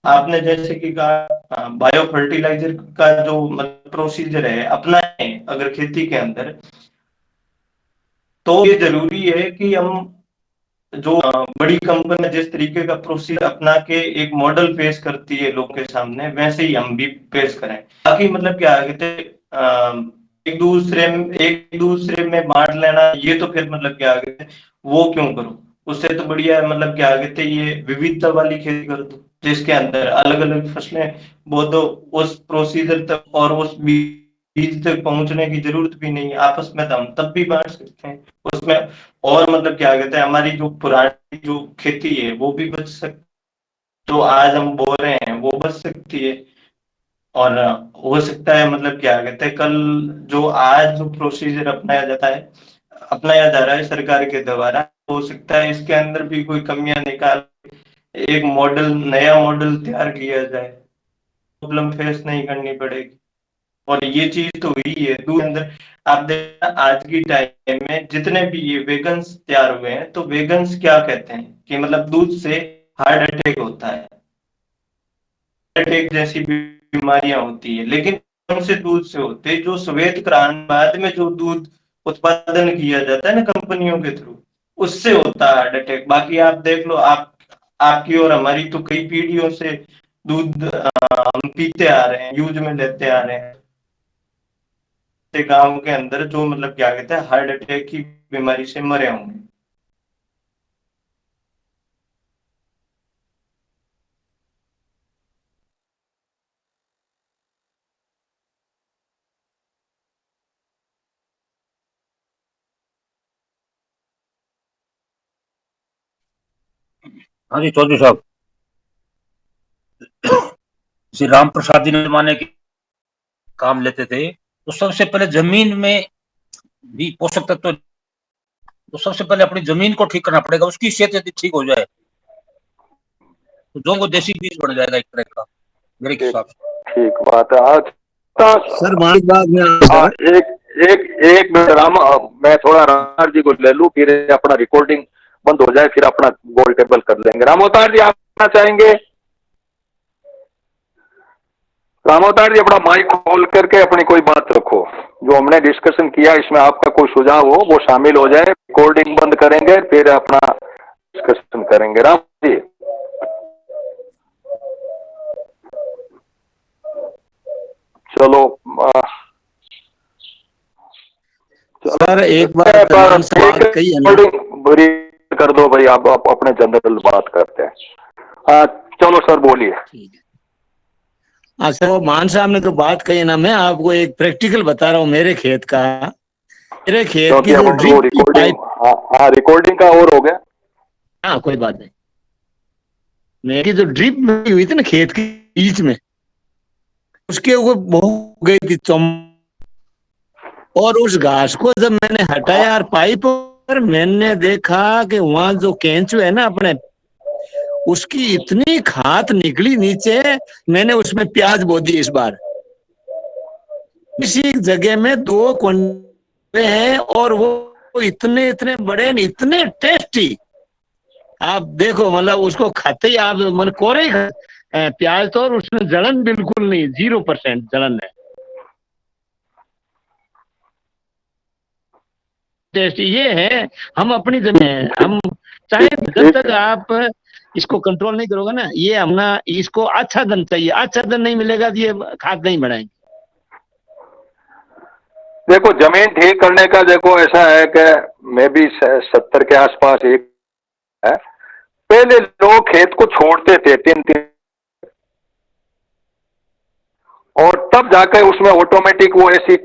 आपने जैसे कि कहा बायो फर्टिलाइजर का जो मतलब प्रोसीजर है अपनाएं अगर खेती के अंदर, तो ये जरूरी है कि हम जो बड़ी कंपनी जिस तरीके का प्रोसीजर अपना के एक मॉडल पेश करती है लोगों के सामने, वैसे ही हम भी पेश करें। बाकी मतलब क्या कहते हैं एक दूसरे में बांट लेना, ये तो फिर मतलब क्या कहते हैं वो क्यों करो। उससे तो बढ़िया मतलब क्या कहते हैं ये विविधता वाली खेती कर दो, जिसके अंदर अलग अलग फसलें बो दो। उस प्रोसीजर तक और उस बीज तक पहुंचने की जरूरत भी नहीं है, आपस में तो हम तब भी बांट सकते हैं उसमें। और मतलब क्या कहते हैं हमारी जो पुरानी जो खेती है वो भी बच सकती, जो आज हम बो रहे हैं वो बच सकती है। और हो सकता है मतलब क्या कहते हैं कल जो आज जो प्रोसीजर अपनाया जा रहा है सरकार के द्वारा, हो सकता है इसके अंदर भी कोई कमियां निकाल एक मॉडल नया मॉडल तैयार किया जाए, प्रॉब्लम फेस नहीं करनी पड़ेगी। और ये चीज तो हुई है दूध के अंदर। आप देखना आज की टाइम में जितने भी ये वेगन्स तैयार हुए हैं, तो वेगन्स क्या कहते हैं कि मतलब दूध से हार्ट अटैक होता है, अटैक जैसी बीमारियां होती है, लेकिन कौन से दूध से होते हैं? जो श्वेत क्रांति बाद में जो दूध उत्पादन किया जाता है ना कंपनियों के थ्रू, उससे होता है हार्ट अटैक। बाकी आप देख लो, आपकी और हमारी तो कई पीढ़ियों से दूध हम पीते आ रहे हैं, यूज में लेते आ रहे हैं। गांव के अंदर जो मतलब क्या कहते हैं हार्ट अटैक की बीमारी से मरे होंगे। हाँ जी चौधरी साहब, श्री राम प्रसाद जी ने जमाने के काम लेते थे, तो सबसे पहले जमीन में भी पोषक तत्व, तो सबसे पहले अपनी जमीन को ठीक करना पड़ेगा। उसकी सेहत यदि ठीक हो जाए तो जो वो देसी बीज बन जाएगा एक तरह का, मेरे हिसाब से। ठीक बात है। आज सर मानिक बात में हाँ, सर एक मिनट राम, मैं थोड़ा राम जी को ले लूं, फिर अपना रिकॉर्डिंग बंद हो जाए, फिर अपना गोल टेबल कर लेंगे। रामोतार जी आप कहना चाहेंगे? रामोतार जी अपना माइक खोल करके अपनी कोई बात रखो, जो हमने डिस्कशन किया इसमें आपका कोई सुझाव हो वो शामिल हो जाए। रिकॉर्डिंग बंद करेंगे फिर अपना डिस्कशन करेंगे। राम जी चलो सर एक बार मान से बात कही है ना, बुरी कर दो भाई, आप अपने जनरल बात करते हैं। चलो सर बोलिए। ठीक है। हाँ सर, वो मान साहब ने तो बात कही है ना, मैं आपको एक प्रैक्टिकल बता रहा हूँ मेरे खेत का। मेरे खेत क्योंकि की जो अब वो ड्रिप की रिकॉर्डिंग, पाइप, हाँ रिकॉर्डिंग का और हो गया। हाँ कोई बात नहीं, मेरी जो ड्रिप हुई थी ना खेत के बीच में, उसके ऊपर बहुत गई थी चम, और उस घास को जब मैंने हटाया और पाइप पर, मैंने देखा कि वहां जो केंचू है ना अपने, उसकी इतनी खात निकली नीचे। मैंने उसमें प्याज बो दी इस बार, इसी जगह में 2 हैं, और वो इतने इतने बड़े, इतने टेस्टी। आप देखो मतलब उसको खाते ही आप मन कोरे प्याज तो, और उसमें जलन बिल्कुल नहीं, 0% जलन है। टेस्ट ये है, हम अपनी जमीन, हम चाहे जब तक आप इसको कंट्रोल नहीं करोगे ना, ये हमना इसको आच्छादन चाहिए, आच्छादन नहीं मिलेगा तो ये खाद नहीं बढ़ाएंगे। देखो जमीन ठीक करने का देखो ऐसा है कि मैं भी 70 के आसपास एक है, पहले लोग खेत को छोड़ते थे 3-3 और तब जाकर उसमें ऑटोमेटिक वो ऐसी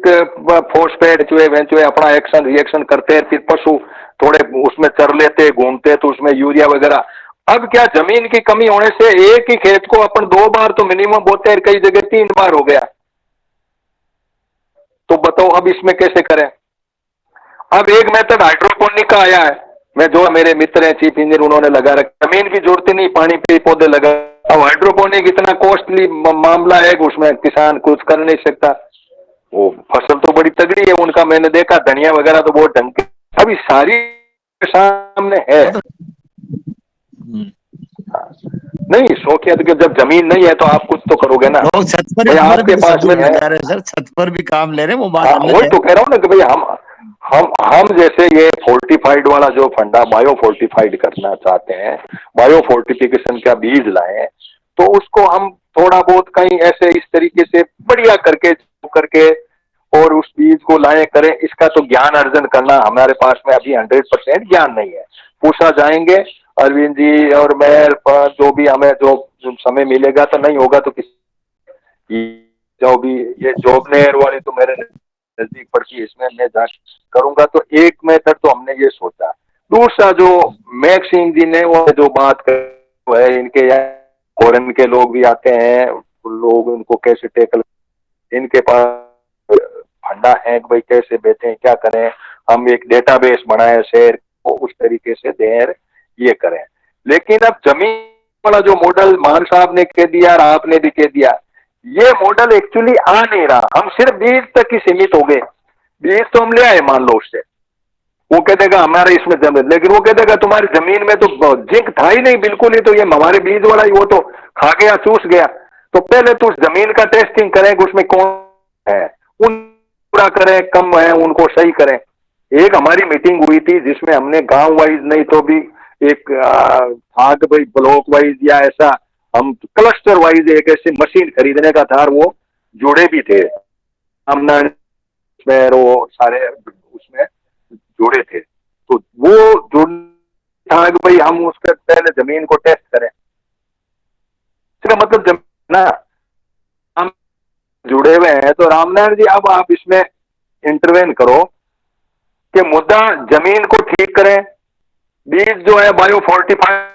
फॉस्फेट चूहे अपना एक्शन रिएक्शन करते हैं, फिर पशु थोड़े उसमें चर लेते घूमते तो उसमें यूरिया वगैरह। अब क्या जमीन की कमी होने से एक ही खेत को अपन 2 बार तो मिनिमम बोते हैं, कई जगह 3 बार हो गया। तो बताओ अब इसमें कैसे करें। अब एक मेथड हाइड्रोपोनिक का आया है, मैं जो मेरे मित्र हैं चीफ इंजीनियर उन्होंने लगा रखा, जमीन की जरूरत ही नहीं, पानी पे पौधे लगा। अब हाइड्रोपोनिक इतना कॉस्टली मामला है कि उसमें किसान कुछ कर नहीं सकता। वो फसल तो बड़ी तगड़ी है उनका, मैंने देखा धनिया वगैरह तो बहुत ढंग के, अभी सारी सामने है। नहीं शौकिया तो जब जमीन नहीं है तो आप कुछ तो करोगे ना। लोग छत पर भाई हमारे आपके भी पास में है, जा रहे हैं सर, छत पर भी काम ले रहे हैं, वो बात हाँ अलग वही है। तो कह रहा हूँ ना कि भाई हम जैसे ये फोर्टिफाइड वाला जो फंडा बायो फोर्टिफाइड करना चाहते हैं, बायो फोर्टिफिकेशन का बीज लाए, तो उसको हम थोड़ा बहुत कहीं ऐसे इस तरीके से बढ़िया करके और उस बीज को लाए करें, इसका तो ज्ञान अर्जन करना हमारे पास में अभी 100% ज्ञान नहीं है। पूछा जाएंगे अरविंद जी और मैं, जो भी हमें जो समय मिलेगा तो नहीं होगा तो किसी जो भी ये जॉबनेयर वाली तो मेरे नजदीक पड़ती है, इसमें मैं जांच करूंगा। तो एक मेथड तो हमने ये सोचा। दूसरा जो मैक सिंह जी ने वो जो बात कर है, इनके यहाँ फॉरेन के लोग भी आते हैं, लोग उनको कैसे टेकल, इनके पास फंडा है कि भाई कैसे बेचें क्या करें, हम एक डेटाबेस बनाए शेयर को उस तरीके से देर ये करें। लेकिन अब जमीन वाला जो मॉडल मान साहब ने कह दिया और आपने भी कह दिया, ये मॉडल एक्चुअली आ नहीं रहा। हम सिर्फ बीज तक ही सीमित हो गए। बीज तो हम ले आए मान लो उससे, वो कह देगा हमारे इसमें जमीन, लेकिन वो कह देगा तुम्हारी जमीन में तो जिंक था ही नहीं बिल्कुल ही, तो ये हमारे बीज वाला ही वो तो खा गया चूस गया। तो पहले तो उस जमीन का टेस्टिंग करें कि उसमें कौन है, उन पूरा करें, कम है उनको सही करें। एक हमारी मीटिंग हुई थी जिसमें हमने गांव वाइज नहीं तो भी एक भाग भाई ब्लॉक वाइज या ऐसा हम क्लस्टर वाइज एक ऐसी मशीन खरीदने का था, और वो जुड़े भी थे हमने वो सारे उसमें जुड़े थे। तो वो जुड़ था कि भाई हम उसके पहले जमीन को टेस्ट करें। इसका मतलब जमीन ना हम जुड़े हुए हैं। तो रामनारायण जी अब आप इसमें इंटरवेन करो कि मुद्दा जमीन को ठीक करें, बीज जो है बायो फोर्टिफाइड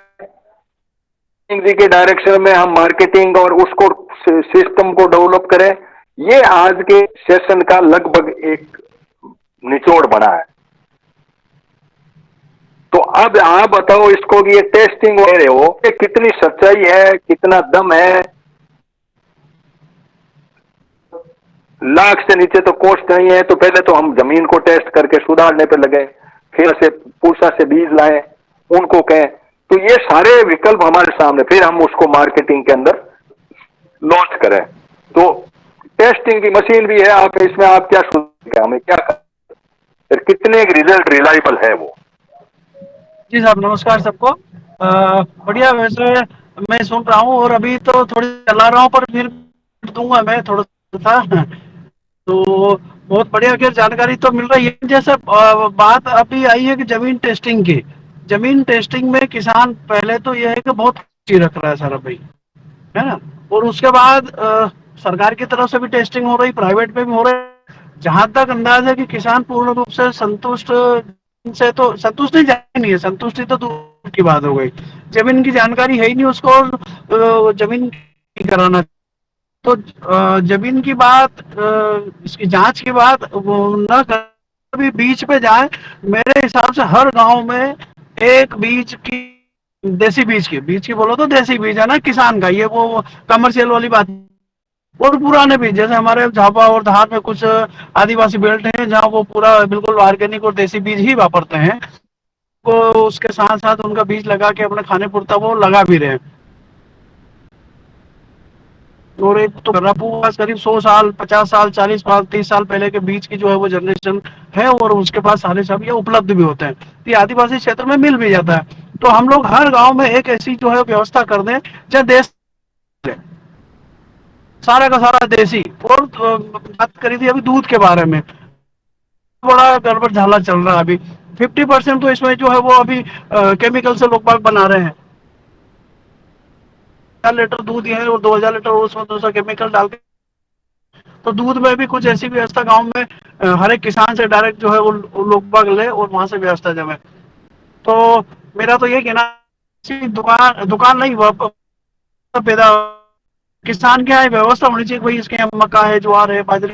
जी के डायरेक्शन में हम मार्केटिंग और उसको सिस्टम को डेवलप करें। ये आज के सेशन का लगभग एक निचोड़ बना है। तो अब आप बताओ इसको कि ये टेस्टिंग हो रहे हो कि कितनी सच्चाई है, कितना दम है। लाख से नीचे तो कॉस्ट नहीं है, तो पहले तो हम जमीन को टेस्ट करके सुधारने पे लगे, फिर से पूसा से बीज लाएं, उनको कहें। तो ये सारे विकल्प हमारे सामने, फिर हम उसको मार्केटिंग के अंदर लॉन्च करें। तो टेस्टिंग की मशीन भी है, आप इसमें आप क्या सोचते हैं, हमें क्या फिर कितने रिजल्ट रिलायबल है वो। जी साहब नमस्कार सबको। बढ़िया। वैसे मैं सुन रहा हूँ और अभी तो थोड़ी चला रहा हूँ, पर फिर दूंगा मैं थोड़ा सा। तो बहुत बढ़िया खैर जानकारी तो मिल रही है। जैसे बात अभी आई है कि जमीन टेस्टिंग की, जमीन टेस्टिंग में किसान पहले तो यह है कि बहुत रुचि रख रहा है सारा भाई, है ना। और उसके बाद सरकार की तरफ से भी टेस्टिंग हो रही, प्राइवेट में भी हो रही। जहां तक अंदाज है कि किसान पूर्ण रूप से संतुष्ट से तो संतुष्ट नहीं है, संतुष्टि तो दूर की बात हो गई। जमीन की जानकारी है ही नहीं उसको, जमीन कराना। तो जमीन की बात, इसकी जांच की बात न कभी बीच पे जाए। मेरे हिसाब से हर गांव में एक बीज की, देसी बीज की बोलो तो देसी बीज है ना किसान का, ये वो कमर्शियल वाली बात। और पुराने बीज जैसे हमारे झापा और धार में कुछ आदिवासी बेल्ट हैं जहाँ वो पूरा बिल्कुल ऑर्गेनिक और देसी बीज ही वापरते हैं। वो उसके साथ साथ उनका बीज लगा के अपने खाने पुरता वो लगा भी रहे हैं। और एक तो करीब 100 साल 50 साल 40 साल 30 साल पहले के बीज की जो है वो जनरेशन है, और उसके पास सारे सब ये उपलब्ध भी होते हैं। ये आदिवासी क्षेत्र में मिल भी जाता है। तो हम लोग हर गांव में एक ऐसी जो है व्यवस्था कर दें जहाँ देश सारा का सारा देसी। और बात करी थी अभी दूध के बारे में, बड़ा गड़बड़ झाला चल रहा है अभी। 50% तो इसमें जो है वो अभी केमिकल से लोग बाग बना रहे हैं। 1,000 लीटर दूध है और 2,000 लीटर उसमें दूसरा केमिकल डाल के, तो दूध में भी कुछ ऐसी व्यवस्था गांव में हर एक किसान से डायरेक्ट जो है वो लोग बाग ले और वहां से व्यवस्था जमे। तो मेरा तो ये कहना है, दुकान दुकान नहीं पैदा, किसान क्या है व्यवस्था होनी चाहिए, कोई इसके यहाँ मक्का है, ज्वार है, बाजरे